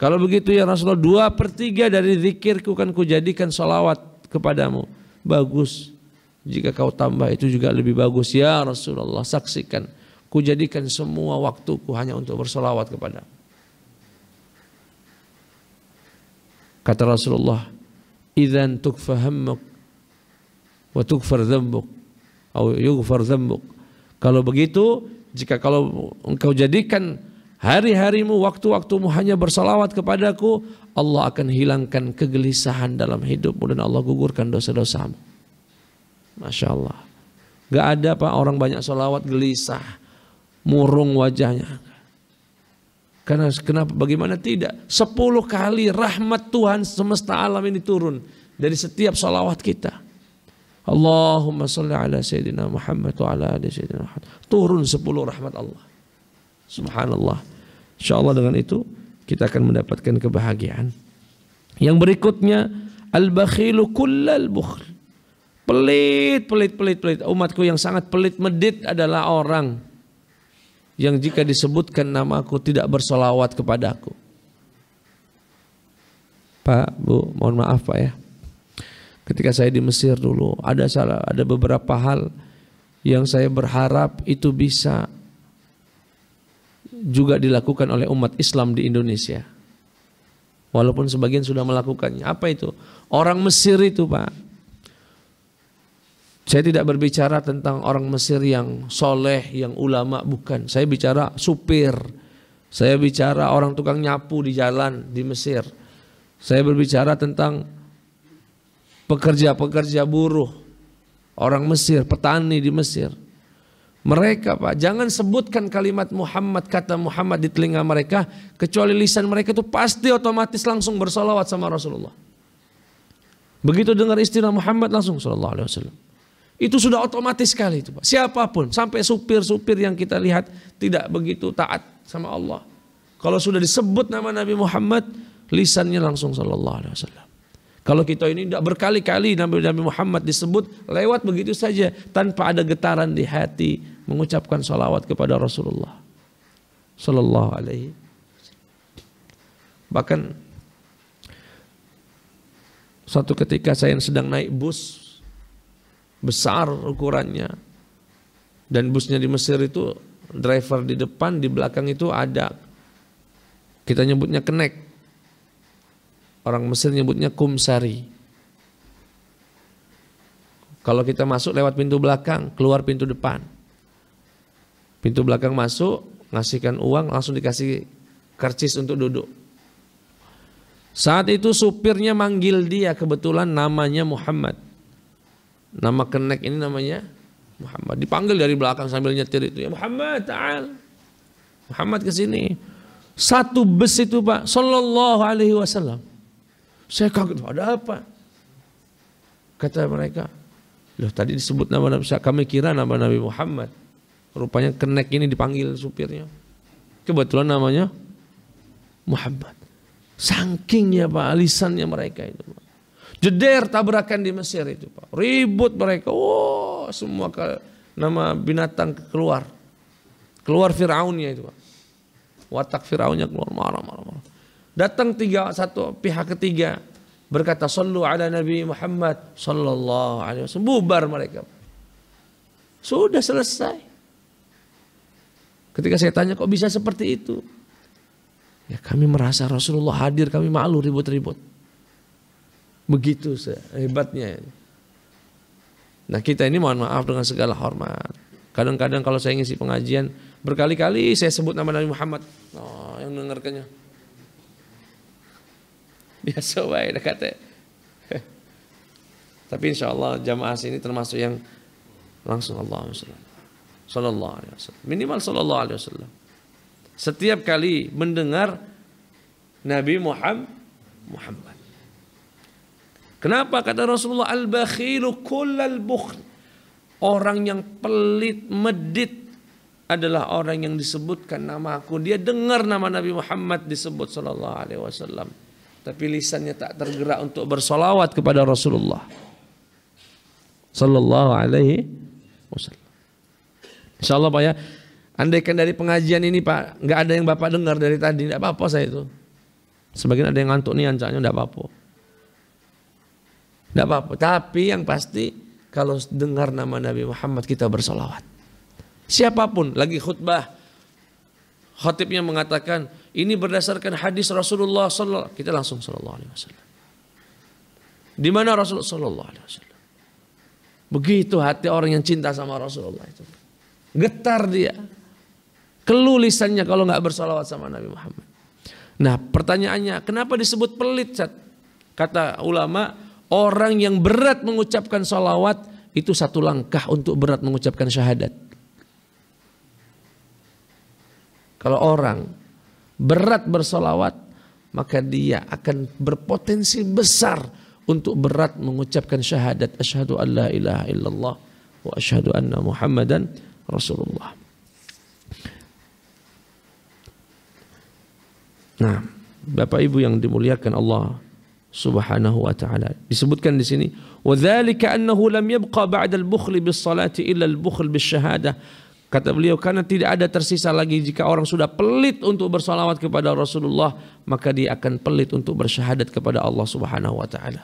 "Kalau begitu ya Rasulullah, 2/3 dari zikirku kan kujadikan salawat kepadamu." "Bagus. Jika kau tambah itu juga lebih bagus ya Rasulullah. Saksikan, ku jadikan semua waktuku hanya untuk bersolawat kepadamu." Kata Rasulullah, "Idzan tukfa hammuk wa tukfar dzambuk atau yughfar dzambuk." Kalau begitu, jika kalau engkau jadikan hari-harimu, waktu-waktumu hanya bersolawat kepadaku, Allah akan hilangkan kegelisahan dalam hidupmu dan Allah gugurkan dosa-dosamu. Masya Allah. Gak ada Pak orang banyak solawat gelisah, murung wajahnya. Karena kenapa? Bagaimana tidak? 10 kali rahmat Tuhan semesta alam ini turun dari setiap salawat kita. Allahumma salli ala Sayyidina Muhammad wa ala ali Sayyidina Muhammad. Turun 10 rahmat Allah. Subhanallah. InsyaAllah dengan itu kita akan mendapatkan kebahagiaan. Yang berikutnya, al-bakhilu kullal bukhl. Pelit. Umatku yang sangat pelit medit adalah orang yang jika disebutkan namaku tidak bersolawat kepadaku. Pak, Bu, mohon maaf Pak ya. Ketika saya di Mesir dulu ada beberapa hal yang saya berharap itu bisa juga dilakukan oleh umat Islam di Indonesia. Walaupun sebagian sudah melakukannya. Apa itu? Orang Mesir itu Pak. Saya tidak berbicara tentang orang Mesir yang soleh, yang ulama, bukan. Saya bicara supir. Saya bicara orang tukang nyapu di jalan di Mesir. Saya berbicara tentang pekerja-pekerja buruh. Orang Mesir, petani di Mesir. Mereka Pak, jangan sebutkan kalimat Muhammad, kata Muhammad di telinga mereka, kecuali lisan mereka itu pasti otomatis langsung bersolawat sama Rasulullah. Begitu dengar istilah Muhammad langsung sallallahu alaihi wasallam. Itu sudah otomatis sekali itu Pak. Siapapun, sampai supir-supir yang kita lihat tidak begitu taat sama Allah. Kalau sudah disebut nama Nabi Muhammad, lisannya langsung sallallahu alaihi wasallam. Kalau kita ini tidak berkali-kali Nabi Muhammad disebut lewat begitu saja tanpa ada getaran di hati mengucapkan salawat kepada Rasulullah sallallahu alaihi wasallam. Bahkan suatu ketika saya sedang naik bus besar ukurannya, dan busnya di Mesir itu driver di depan, di belakang itu ada, kita nyebutnya kenek, orang Mesir nyebutnya kumsari. Kalau kita masuk lewat pintu belakang, keluar pintu depan. Pintu belakang masuk, ngasihkan uang, langsung dikasih karcis untuk duduk. Saat itu supirnya manggil dia, kebetulan namanya Muhammad. Nama kenek ini namanya Muhammad. Dipanggil dari belakang sambil nyetir itu, ya Muhammad, ta'al. Muhammad ke sini. Satu bus itu Pak, sallallahu alaihi wasallam. Saya kaget, ada apa? Kata mereka, loh tadi disebut nama Nabi, kami kira nama Nabi Muhammad. Rupanya kenek ini dipanggil supirnya. Kebetulan namanya Muhammad. Saking ya Pak, lisannya mereka itu Pak. Jeder tabrakan di Mesir itu Pak. Ribut mereka. Oh, semua nama binatang keluar. Keluar Fir'aunnya itu Pak. Watak Fir'aunnya keluar, marah. Datang satu pihak ketiga berkata, sallu ala Nabi Muhammad sallallahu alaihi wasallam. Bubar mereka. Sudah selesai. Ketika saya tanya kok bisa seperti itu? Ya kami merasa Rasulullah hadir, kami malu ribut-ribut. Begitu hebatnya. Nah kita ini mohon maaf dengan segala hormat. Kadang-kadang kalau saya ngisi pengajian, berkali-kali saya sebut nama Nabi Muhammad. Oh, yang mendengarkannya biasa baik kata. Tapi insya Allah jamaah sini termasuk yang langsung Allahumma sallallahu alaihi wasallam. Minimal sallallahu alaihi wasallam. Setiap kali mendengar Nabi Muhammad. Kenapa kata Rasulullah al-bakhilu kullal bukhl? Orang yang pelit medit adalah orang yang disebutkan namaku. Dia dengar nama Nabi Muhammad disebut sallallahu alaihi wasallam, tapi lisannya tak tergerak untuk bersolawat kepada Rasulullah sallallahu alaihi wasallam. Insyaallah Pak ya, andaikan dari pengajian ini Pak nggak ada yang Bapak dengar dari tadi, tidak apa-apa saya itu. Sebagian ada yang ngantuk nih ancaknya, tidak apa-apa. Tidak apa-apa, tapi yang pasti kalau dengar nama Nabi Muhammad kita bersolawat. Siapapun lagi khutbah, khatibnya mengatakan ini berdasarkan hadis Rasulullah sallallahu, kita langsung sallallahu alaihi wasallam. Di mana Rasulullah sallallahu alaihi wasallam? Begitu hati orang yang cinta sama Rasulullah itu. Getar dia. Keluh lisannya kalau nggak bersolawat sama Nabi Muhammad. Nah, pertanyaannya, kenapa disebut pelit? Kata ulama, orang yang berat mengucapkan salawat itu satu langkah untuk berat mengucapkan syahadat. Kalau orang berat bersolawat, maka dia akan berpotensi besar untuk berat mengucapkan syahadat asyhadu an la ilaha illallah wa asyhadu anna Muhammadan Rasulullah. Nah, Bapak Ibu yang dimuliakan Allah Subhanahu wa taala, disebutkan di sini, wa dzalika annahu lam yabqa ba'da al-bukhli bis-salati illa al-bukhl bis-syahadah. Kata beliau, karena tidak ada tersisa lagi jika orang sudah pelit untuk bersalawat kepada Rasulullah, maka dia akan pelit untuk bersyahadat kepada Allah Subhanahu wa taala.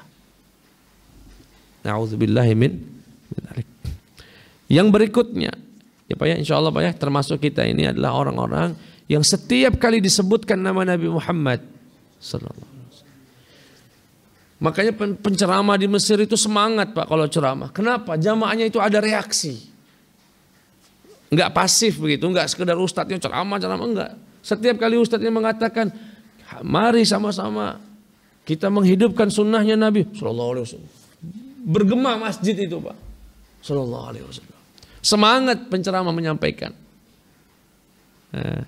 Na'udzubillahi min dzalik. Yang berikutnya, ya Pak ya, insyaallah Pak ya, termasuk kita ini adalah orang-orang yang setiap kali disebutkan nama Nabi Muhammad sallallahu alaihi wasallam. Makanya penceramah di Mesir itu semangat Pak kalau ceramah. Kenapa? Jamaahnya itu ada reaksi. Enggak pasif begitu, enggak sekedar ustadznya ceramah, enggak. Setiap kali ustadznya mengatakan, mari sama-sama kita menghidupkan sunnahnya Nabi sallallahu alaihi wasallam. Bergema masjid itu Pak sallallahu alaihi wasallam. Semangat penceramah menyampaikan. Nah,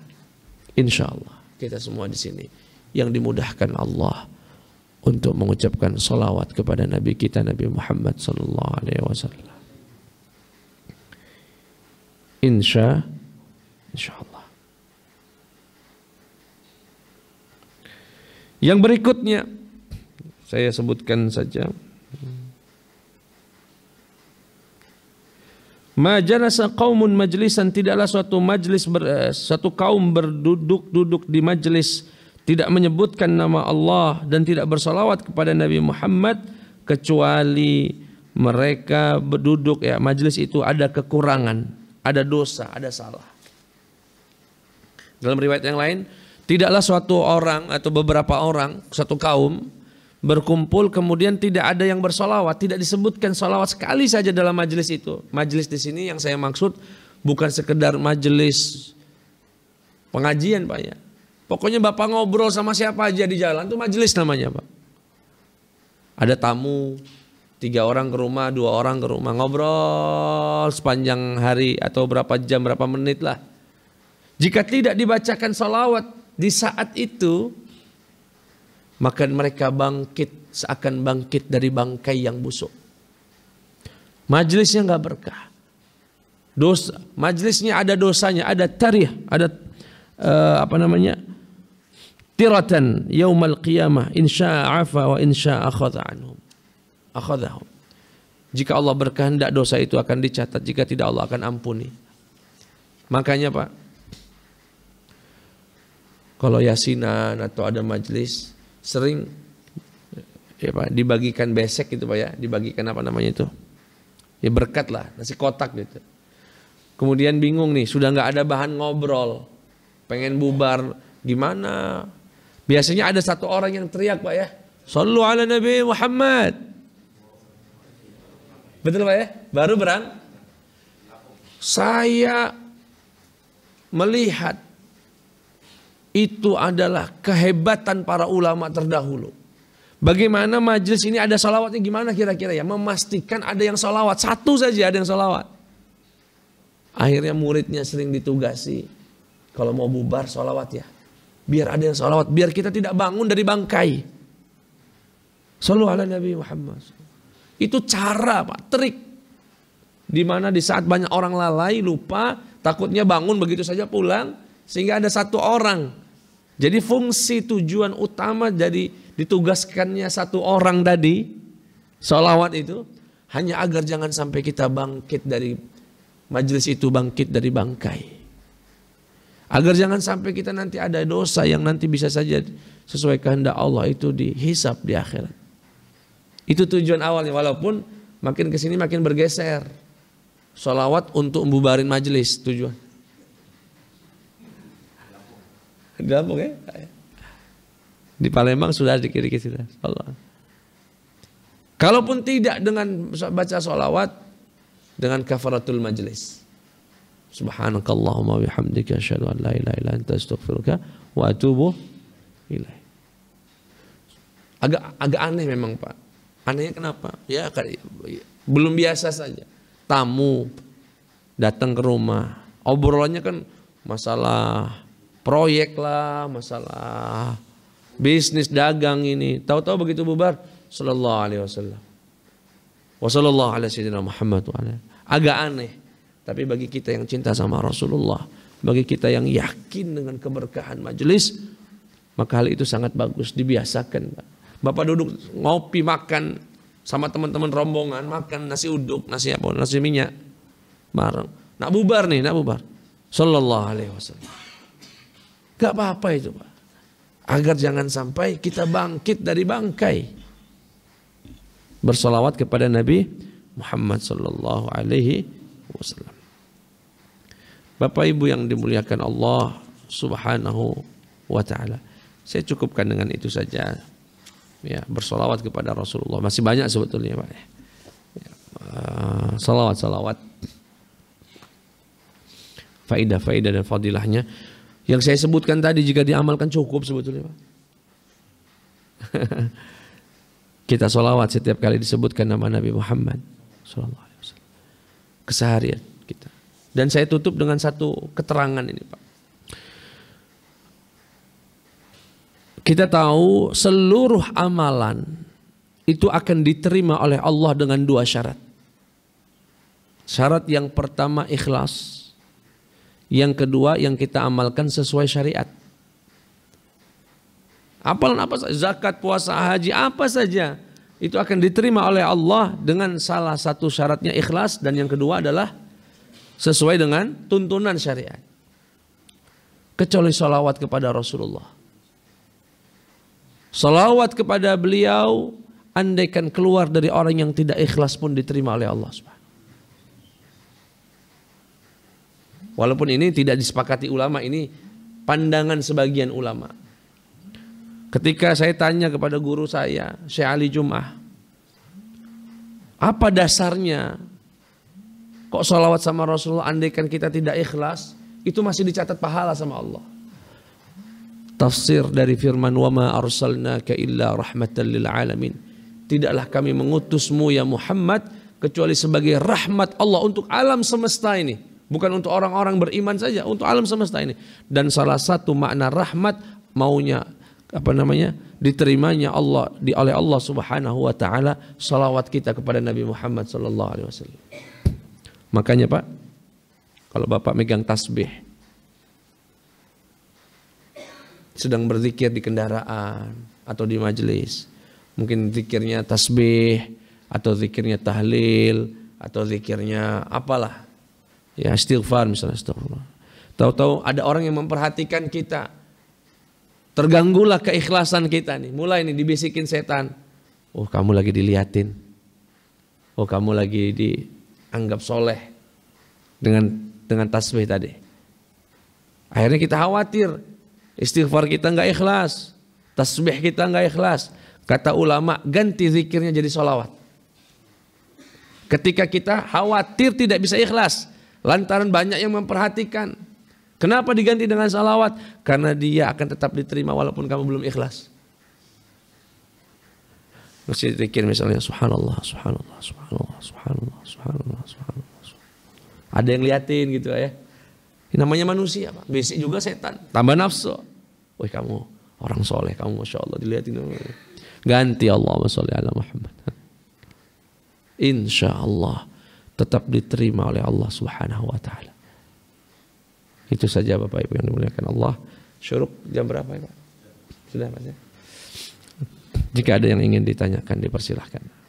insya Allah kita semua di sini yang dimudahkan Allah untuk mengucapkan salawat kepada Nabi kita Nabi Muhammad sallallahu alaihi wasallam. Insya Allah. Yang berikutnya saya sebutkan saja. Ma jalasa qaumun majlisan, tidaklah suatu majlis satu kaum berduduk di majlis tidak menyebutkan nama Allah dan tidak bersalawat kepada Nabi Muhammad kecuali mereka berduduk ya majlis itu ada kekurangan, ada dosa, ada salah. Dalam riwayat yang lain, tidaklah suatu orang atau beberapa orang, satu kaum berkumpul kemudian tidak ada yang bersolawat, tidak disebutkan solawat sekali saja dalam majelis itu. Majelis di sini yang saya maksud bukan sekedar majelis pengajian Pak ya. Pokoknya Bapak ngobrol sama siapa aja di jalan itu majelis namanya Pak. Ada tamu, 3 orang ke rumah, 2 orang ke rumah, ngobrol sepanjang hari atau berapa jam, berapa menit lah. Jika tidak dibacakan solawat di saat itu, maka mereka bangkit seakan bangkit dari bangkai yang busuk. Majelisnya nggak berkah. Dosa, majelisnya ada dosanya, ada tarih, ada tiratan yaumal qiyamah insya'a afa wa insya'a akhadha anhum. Akhadhahum. Jika Allah berkehendak dosa itu akan dicatat, jika tidak Allah akan ampuni. Makanya Pak, kalau yasinan atau ada majelis sering ya Pak dibagikan besek gitu Pak ya, dibagikan apa namanya itu? Ya berkat lah, nasi kotak gitu. Kemudian bingung nih, sudah nggak ada bahan ngobrol, pengen bubar, gimana? Biasanya ada satu orang yang teriak Pak ya, Shallu ala Nabi Muhammad. Betul Pak ya? Baru saya melihat itu adalah kehebatan para ulama terdahulu. Bagaimana majelis ini ada salawatnya gimana kira-kira ya? Memastikan ada yang salawat, satu saja ada yang salawat. Akhirnya muridnya sering ditugasi, kalau mau bubar salawat ya, biar ada yang salawat, biar kita tidak bangun dari bangkai. Shallu ala Nabi Muhammad. Itu cara Pak, trik. Dimana di saat banyak orang lalai, lupa, takutnya bangun begitu saja pulang, sehingga ada satu orang. Jadi fungsi tujuan utama jadi ditugaskannya satu orang tadi, sholawat itu, hanya agar jangan sampai kita bangkit dari majelis itu, bangkit dari bangkai. Agar jangan sampai kita nanti ada dosa yang nanti bisa saja sesuai kehendak Allah itu dihisap di akhirat. Itu tujuan awalnya, walaupun makin kesini makin bergeser. Sholawat untuk membubarin majelis tujuan. Di Lampung ya? Di Palembang sudah dikit-dikit sudah. Allah. Kalaupun tidak dengan baca sholawat, dengan kafaratul majlis. Subhanakallahumma bihamdika asyhadu an la ilaha illa anta astaghfiruka wa atubu ilaik. Agak aneh memang Pak. Anehnya kenapa? Ya belum biasa saja. Tamu datang ke rumah, obrolannya kan masalah proyek lah, masalah bisnis dagang ini. Tahu-tahu begitu bubar, sallallahu alaihi wasallam. Wa sallallahu ala sayyidina Muhammad wa ala. Agak aneh, tapi bagi kita yang cinta sama Rasulullah, bagi kita yang yakin dengan keberkahan majelis, maka hal itu sangat bagus, dibiasakan. Bapak duduk ngopi makan sama teman-teman rombongan, makan nasi uduk, nasi apa, nasi minyak bareng. Nak bubar nih, nak bubar. Sallallahu alaihi wasallam. Gak apa-apa itu, Pak. Agar jangan sampai kita bangkit dari bangkai. Bersolawat kepada Nabi Muhammad sallallahu alaihi wasallam. Bapak Ibu yang dimuliakan Allah Subhanahu wa taala. Saya cukupkan dengan itu saja. Ya, bersolawat kepada Rasulullah. Masih banyak sebetulnya, Pak. Ya, salawat-salawat. Faidah-faidah dan fadilahnya yang saya sebutkan tadi jika diamalkan cukup sebetulnya, Pak. Kita solawat setiap kali disebutkan nama Nabi Muhammad sallallahu alaihi wasallam. Keseharian kita. Dan saya tutup dengan satu keterangan ini, Pak. Kita tahu seluruh amalan itu akan diterima oleh Allah dengan dua syarat. Syarat yang pertama ikhlas. Yang kedua yang kita amalkan sesuai syariat. Amalan apa saja, zakat, puasa, haji, apa saja itu akan diterima oleh Allah dengan salah satu syaratnya ikhlas, dan yang kedua adalah sesuai dengan tuntunan syariat. Kecuali salawat kepada Rasulullah. Salawat kepada beliau, andaikan keluar dari orang yang tidak ikhlas pun diterima oleh Allah Subhanahu. Walaupun ini tidak disepakati ulama, ini pandangan sebagian ulama. Ketika saya tanya kepada guru saya, Syekh Ali Jum'ah, apa dasarnya kok salawat sama Rasulullah andaikan kita tidak ikhlas, itu masih dicatat pahala sama Allah? Tafsir dari firman wa ma arsalnaka illa rahmatan lil alamin. Tidaklah kami mengutusmu ya Muhammad kecuali sebagai rahmat Allah untuk alam semesta ini. Bukan untuk orang-orang beriman saja, untuk alam semesta ini. Dan salah satu makna rahmat maunya diterimanya Allah oleh Allah Subhanahu wa taala salawat kita kepada Nabi Muhammad sallallahu alaihi wasallam. Makanya, Pak, kalau Bapak megang tasbih, sedang berzikir di kendaraan atau di majelis, mungkin zikirnya tasbih atau zikirnya tahlil atau zikirnya apalah, ya istighfar misalnya, astagfirullah. Tahu-tahu ada orang yang memperhatikan kita, terganggulah keikhlasan kita nih, mulai nih dibisikin setan, oh kamu lagi diliatin, oh kamu lagi dianggap soleh dengan tasbih tadi. Akhirnya kita khawatir. Istighfar kita nggak ikhlas, tasbih kita nggak ikhlas. Kata ulama, ganti zikirnya jadi sholawat. Ketika kita khawatir tidak bisa ikhlas, lantaran banyak yang memperhatikan, kenapa diganti dengan sholawat? Karena dia akan tetap diterima walaupun kamu belum ikhlas. Masih zikir misalnya subhanallah, subhanallah, subhanallah, subhanallah, subhanallah, subhanallah. Ada yang liatin gitu ya. Ini namanya manusia, Pak. Basic juga setan. Tambah nafsu. Wih, kamu orang soleh, kamu masya Allah dilihatin. Ganti Allahumma sholli ala Muhammad. Insya Allah tetap diterima oleh Allah Subhanahu wa taala. Itu saja Bapak Ibu yang dimuliakan Allah. Syuruk jam berapa ya, Pak? Sudah, Pak ya? Jika ada yang ingin ditanyakan, dipersilahkan.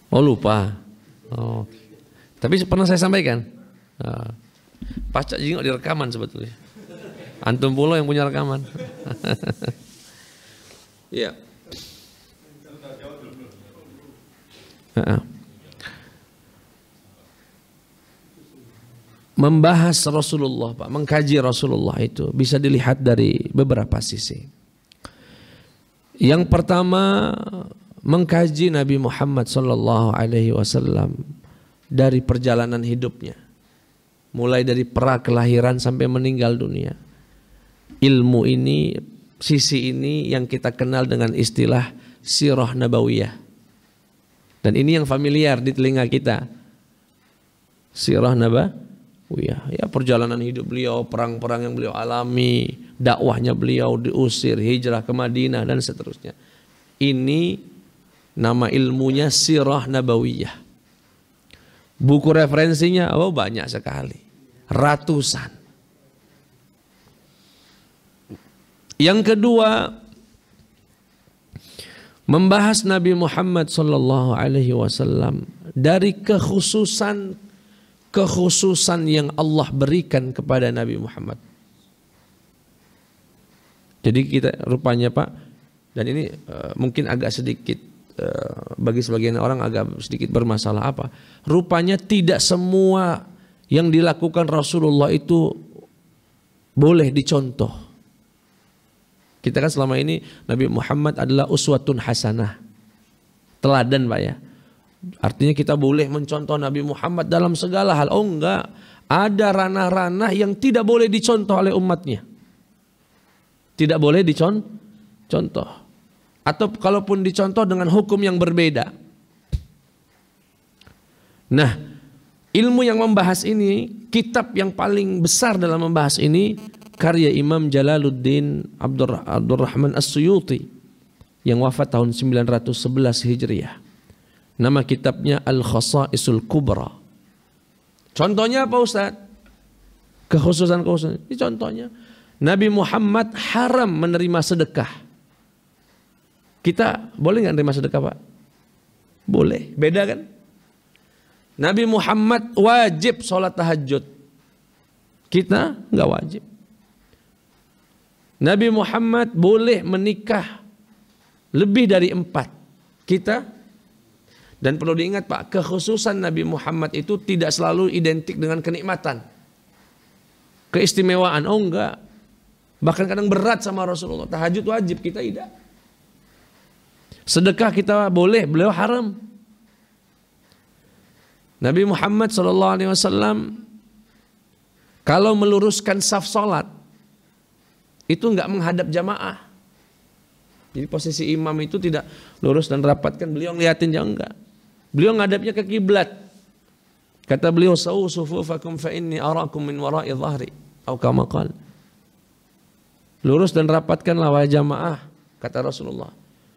Oh lupa. Oh. Tapi pernah saya sampaikan. Pacak jingok di rekaman sebetulnya. Antum pula yang punya rekaman. Iya. Membahas Rasulullah, Pak, mengkaji Rasulullah itu bisa dilihat dari beberapa sisi. Yang pertama, mengkaji Nabi Muhammad sallallahu alaihi wasallam dari perjalanan hidupnya, mulai dari pra kelahiran sampai meninggal dunia. Ilmu ini sisi ini yang kita kenal dengan istilah sirah nabawiyah. Dan ini yang familiar di telinga kita. Sirah nabawiyah. Ya, perjalanan hidup beliau, perang-perang yang beliau alami, dakwahnya beliau, diusir, hijrah ke Madinah dan seterusnya. Ini nama ilmunya sirah nabawiyah. Buku referensinya banyak sekali. Ratusan. Yang kedua, membahas Nabi Muhammad sallallahu alaihi wasallam dari kekhususan yang Allah berikan kepada Nabi Muhammad. Jadi kita rupanya Pak, dan ini mungkin agak sedikit bagi sebagian orang agak sedikit bermasalah apa? Rupanya tidak semua yang dilakukan Rasulullah itu boleh dicontoh. Kita kan selama ini Nabi Muhammad adalah uswatun hasanah. Teladan Pak ya. Artinya kita boleh mencontoh Nabi Muhammad dalam segala hal. Oh enggak. Ada ranah-ranah yang tidak boleh dicontoh oleh umatnya. Tidak boleh dicontoh. Atau kalaupun dicontoh dengan hukum yang berbeda. Nah, ilmu yang membahas ini, kitab yang paling besar dalam membahas ini, karya Imam Jalaluddin Abdurrahman As-Suyuti yang wafat tahun 911 Hijriah. Nama kitabnya Al-Khasa'isul Kubra. Contohnya apa Ustaz? Kekhususan. Ini contohnya. Nabi Muhammad haram menerima sedekah. Kita boleh nggak menerima sedekah Pak? Boleh. Beda kan? Nabi Muhammad wajib sholat tahajud. Kita nggak wajib. Nabi Muhammad boleh menikah lebih dari 4. Kita, dan perlu diingat Pak, kekhususan Nabi Muhammad itu tidak selalu identik dengan kenikmatan, keistimewaan. Oh enggak. Bahkan kadang berat sama Rasulullah. Tahajud wajib, kita tidak. Sedekah kita boleh, beliau haram. Nabi Muhammad SAW kalau meluruskan saf salat itu enggak menghadap jamaah. Jadi posisi imam itu tidak lurus dan rapat, kan beliau ngeliatin ya enggak. Beliau ngadapnya ke kiblat. Kata beliau, "Sawu sufufakum fa inni arakum min wara'i dhahri." Atau kama qala. Lurus dan rapatkanlah wahai jamaah, kata Rasulullah.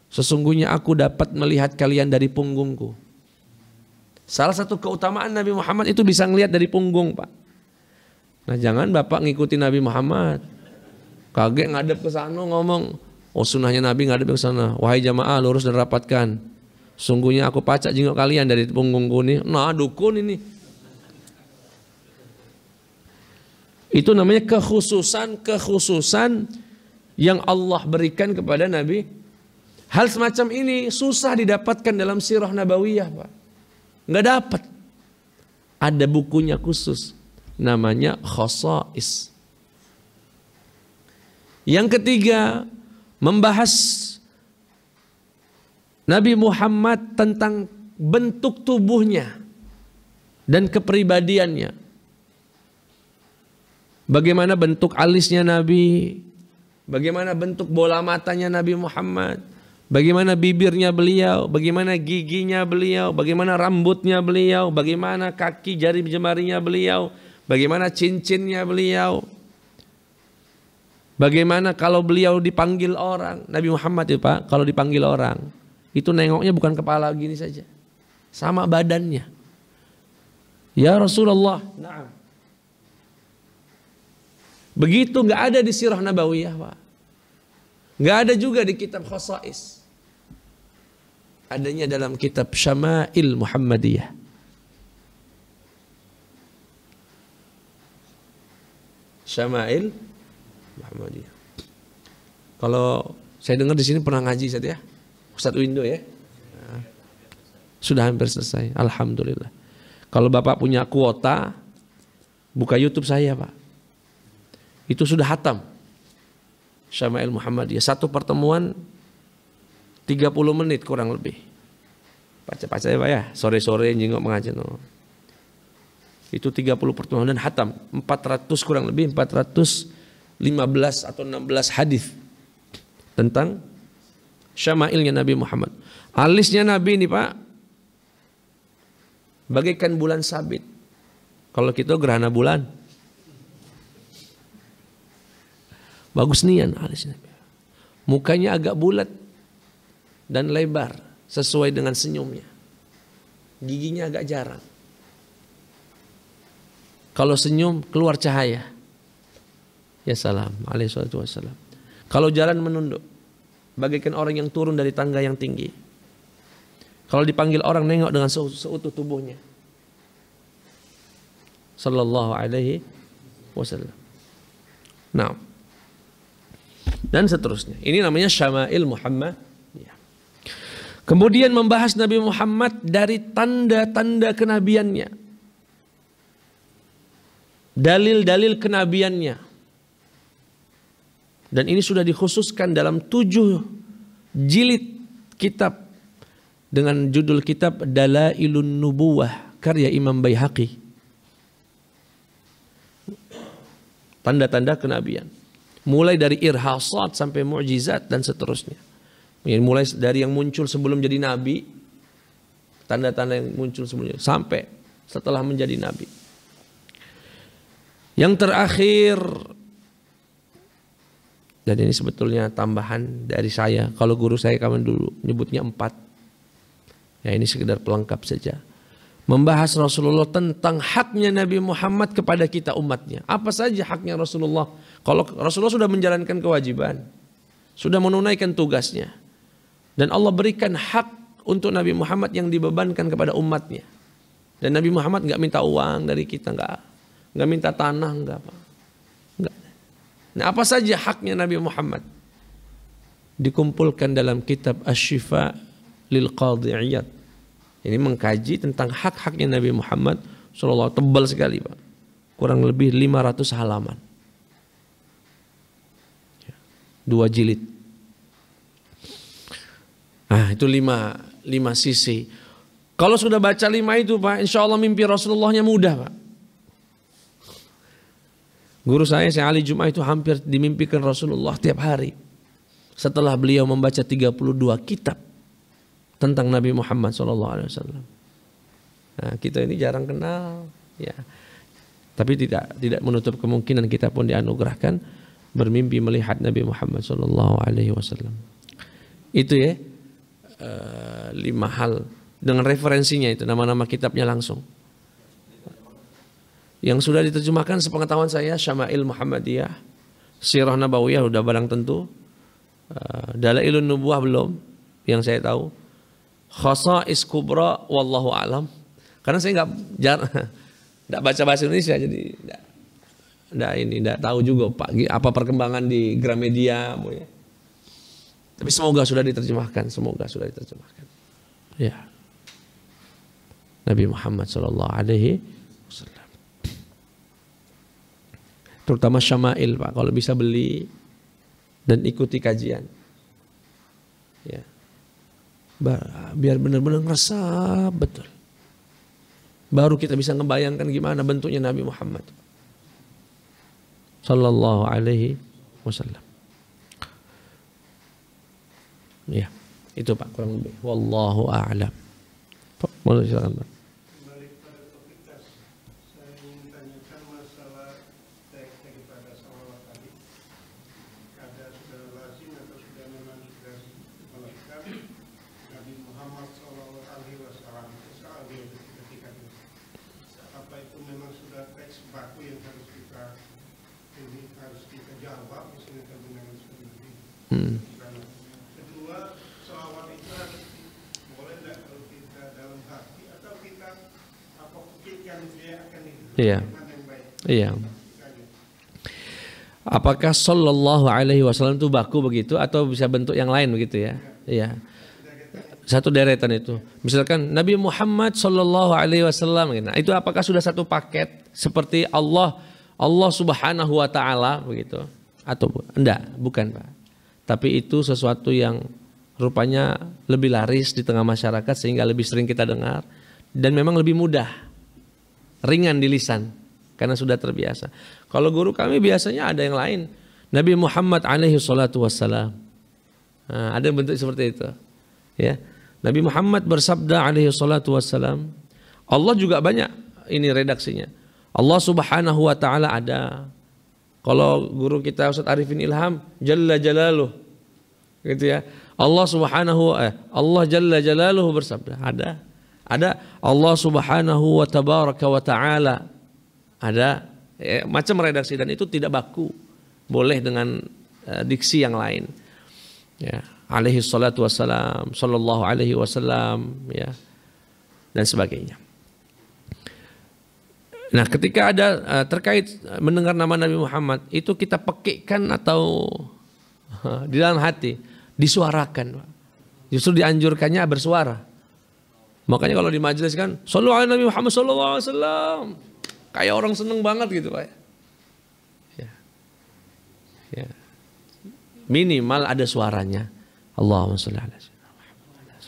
Sesungguhnya aku dapat melihat kalian dari punggungku. Salah satu keutamaan Nabi Muhammad itu bisa ngelihat dari punggung, Pak. Nah, jangan Bapak ngikuti Nabi Muhammad. Kaget ngadep ke sana ngomong, oh sunnahnya Nabi ngadep ke sana. Wahai jamaah, lurus dan rapatkan. Sungguhnya aku pacak jenggot kalian dari punggungku ini. Nah, dukun ini. Itu namanya kekhususan yang Allah berikan kepada Nabi. Hal semacam ini susah didapatkan dalam sirah nabawiyah, Pak. Nggak dapat. Ada bukunya khusus. Namanya Khasa'is. Yang ketiga, membahas Nabi Muhammad tentang bentuk tubuhnya dan kepribadiannya. Bagaimana bentuk alisnya Nabi, bagaimana bentuk bola matanya Nabi Muhammad, bagaimana bibirnya beliau, bagaimana giginya beliau, bagaimana rambutnya beliau, bagaimana kaki jari jemarinya beliau, bagaimana cincinnya beliau. Bagaimana kalau beliau dipanggil orang, Nabi Muhammad itu Pak, kalau dipanggil orang, itu nengoknya bukan kepala gini saja, sama badannya. Ya Rasulullah, na'am. Begitu nggak ada di sirah nabawiyah, Pak. Nggak ada juga di kitab Khasa'is. Adanya dalam kitab Syama'il Muhammadiyah. Syama'il Muhammadiyah. Kalau saya dengar di sini pernah ngaji Ustaz ya, Ustaz Windo ya. Nah, sudah hampir selesai. Alhamdulillah. Kalau Bapak punya kuota, buka YouTube saya Pak. Itu sudah hatam. Syama'il Muhammadiyah. Satu pertemuan 30 menit kurang lebih. Baca-baca ya Pak ya. Sore-sore jengok mengaji. No. Itu 30 pertemuan dan hatam. 400 kurang lebih 415 atau 16 hadis. tentang syama'ilnya Nabi Muhammad. Alisnya Nabi ini Pak, bagaikan bulan sabit. Kalau kita gerhana bulan, bagus nian alisnya. Mukanya agak bulat dan lebar sesuai dengan senyumnya. Giginya agak jarang. Kalau senyum keluar cahaya. Ya salam, alaihi salatu wassalam. Kalau jalan menunduk, bagaikan orang yang turun dari tangga yang tinggi. Kalau dipanggil orang nengok dengan seutuh tubuhnya. Sallallahu alaihi wasallam. Nah, dan seterusnya. Ini namanya Syama'il Muhammad. Kemudian membahas Nabi Muhammad dari tanda-tanda kenabiannya. Dalil-dalil kenabiannya. Dan ini sudah dikhususkan dalam 7 jilid kitab dengan judul kitab Dalailun Nubuwah karya Imam Baihaqi. Tanda-tanda kenabian. Mulai dari irhasat sampai mukjizat dan seterusnya. Mulai dari yang muncul sebelum jadi nabi, tanda-tanda yang muncul sebelumnya, sampai setelah menjadi nabi. Yang terakhir, dan ini sebetulnya tambahan dari saya, kalau guru saya kawan dulu nyebutnya 4. Ya ini sekedar pelengkap saja. Membahas Rasulullah tentang haknya Nabi Muhammad kepada kita umatnya. Apa saja haknya Rasulullah? Kalau Rasulullah sudah menjalankan kewajiban, sudah menunaikan tugasnya, dan Allah berikan hak untuk Nabi Muhammad yang dibebankan kepada umatnya. Dan Nabi Muhammad nggak minta uang dari kita, nggak minta tanah, nggak apa. Nggak. Nah, apa saja haknya Nabi Muhammad? Dikumpulkan dalam kitab Asy-Syifa lil Qadhi'iyat. Ini mengkaji tentang hak-haknya Nabi Muhammad sallallahu, tebal sekali Pak. Kurang lebih 500 halaman. 2 jilid. Nah, itu 5 sisi. Kalau sudah baca 5 itu Pak, insya Allah mimpi Rasulullahnya mudah Pak. Guru saya Ali Jum'ah itu hampir dimimpikan Rasulullah tiap hari. Setelah beliau membaca 32 kitab tentang Nabi Muhammad SAW. Nah, kita ini jarang kenal, ya. Tapi tidak menutup kemungkinan kita pun dianugerahkan bermimpi melihat Nabi Muhammad SAW. Itu ya 5 hal dengan referensinya itu, nama-nama kitabnya langsung. Yang sudah diterjemahkan sepengetahuan saya Syama'il Muhammadiyah, Sirah Nabawiyah udah barang tentu, Dalailun Nubuwah belum, yang saya tahu. Khasa'is Kubra wallahu alam. Karena saya enggak baca bahasa Indonesia, jadi enggak tahu juga Pak apa perkembangan di Gramedia ya. Tapi semoga sudah diterjemahkan, Ya. Nabi Muhammad sallallahu alaihi wasallam. Terutama Syama'il Pak, kalau bisa beli dan ikuti kajian. Ya. Biar benar-benar ngeresap betul. Baru kita bisa ngebayangkan gimana bentuknya Nabi Muhammad sallallahu alaihi wasallam. Ya, itu Pak kurang lebih. Wallahu a'lam. Pak, boleh silakan Pak. Kedua, sholawat itu harus boleh nggak kalau kita dalam hati atau kita pikirkan dia akan yang baik. Iya. Apakah sallallahu alaihi wasallam itu baku begitu atau bisa bentuk yang lain begitu ya? Iya. Satu deretan itu. Misalkan Nabi Muhammad sallallahu alaihi wasallam, nah itu apakah sudah satu paket seperti Allah Subhanahu wa taala begitu? Atau enggak, bukan Pak. Tapi itu sesuatu yang rupanya lebih laris di tengah masyarakat sehingga lebih sering kita dengar dan memang lebih mudah, ringan di lisan karena sudah terbiasa. Kalau guru kami biasanya ada yang lain. Nabi Muhammad alaihi salatu wassalam Nah, ada bentuk seperti itu. Ya. Nabi Muhammad bersabda alaihi salatu wassalam, Allah juga banyak ini redaksinya. Allah Subhanahu wa taala ada. Kalau guru kita Ustaz Arifin Ilham, Jalla Jalaluh. Gitu ya. Allah Jalla Jalaluh bersabda, ada. Ada Allah Subhanahu wa tabaraka wa taala. Ada macam redaksi, dan itu tidak baku. Boleh dengan diksi yang lain. Ya, alaihi salatu wassalam, sallallahu alaihi wasallam, ya, dan sebagainya. Nah, ketika ada terkait mendengar nama Nabi Muhammad, itu kita pekikkan atau di dalam hati, disuarakan. Justru dianjurkannya bersuara. Makanya kalau di majelis kan, sallallahu alaihi Nabi Muhammad sallallahu alaihi wasallam, kayak orang seneng banget gitu, Pak. Ya. Ya. Minimal ada suaranya. Allahumma sholli ala sayyidina Muhammad.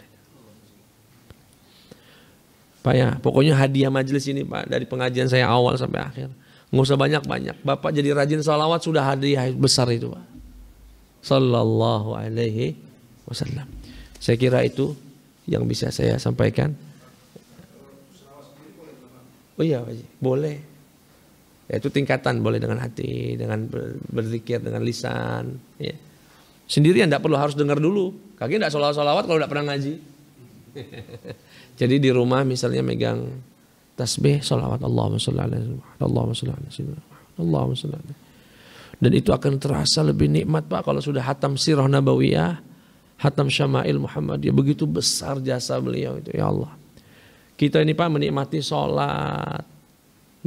Pak ya, pokoknya hadiah majelis ini Pak, dari pengajian saya awal sampai akhir, nggak usah banyak-banyak. Bapak jadi rajin salawat sudah hadiah besar itu Pak. Sallallahu alaihi wasallam. Saya kira itu yang bisa saya sampaikan. Oh iya Pak, boleh. Ya, itu tingkatan, boleh dengan hati, dengan berzikir, dengan lisan. Ya. Sendirian tidak perlu harus dengar dulu. Kaki tidak sholawat kalau tidak pernah ngaji. Jadi di rumah misalnya megang tasbih, sholawat Allahumma sholli ala Muhammad, Allahumma sholli ala sayyidina Muhammad, Allahumma sholli ala. Dan itu akan terasa lebih nikmat Pak kalau sudah hatam sirah nabawiyah, hatam syama'il Muhammadiyah. Begitu besar jasa beliau itu, ya Allah. Kita ini Pak menikmati sholat,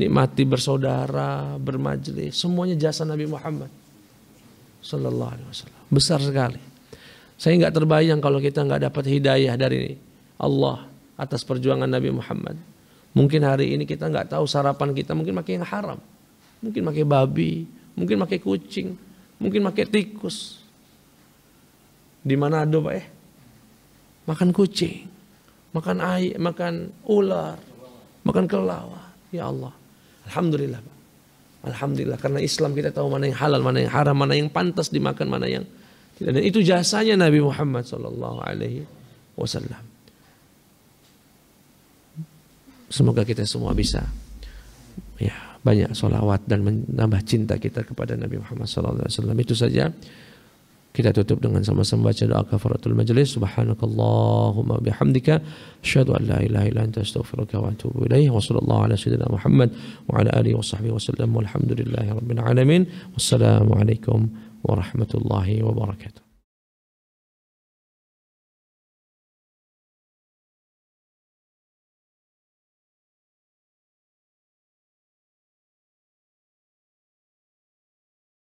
nikmati bersaudara, bermajlis, semuanya jasa Nabi Muhammad sallallahu alaihi wasallam. Besar sekali. Saya nggak terbayang kalau kita nggak dapat hidayah dari Allah atas perjuangan Nabi Muhammad. Mungkin hari ini kita nggak tahu sarapan kita mungkin makan yang haram, mungkin makan babi, mungkin makan kucing, mungkin makan tikus. Di Manado Pak makan kucing, makan ayam, makan ular, makan kelawar. Ya Allah, alhamdulillah Pak. Alhamdulillah, karena Islam kita tahu mana yang halal, mana yang haram, mana yang pantas dimakan, mana yang tidak. Dan itu jasanya Nabi Muhammad sallallahu alaihi wasallam. Semoga kita semua bisa ya banyak sholawat dan menambah cinta kita kepada Nabi Muhammad sallallahu alaihi wasallam. Itu saja. Kita tutup dengan sama-sama baca doa kafaratul majlis. Subhanakallahumma bihamdika asyhadu an la ilaha illa anta astaghfiruka wa atubu ilaih. Wa sallallahu ala sayyidina Muhammad wa ala alihi wa sahbihi wasallam. Walhamdulillahi rabbil alamin. Wassalamu alaikum warahmatullahi wabarakatuh.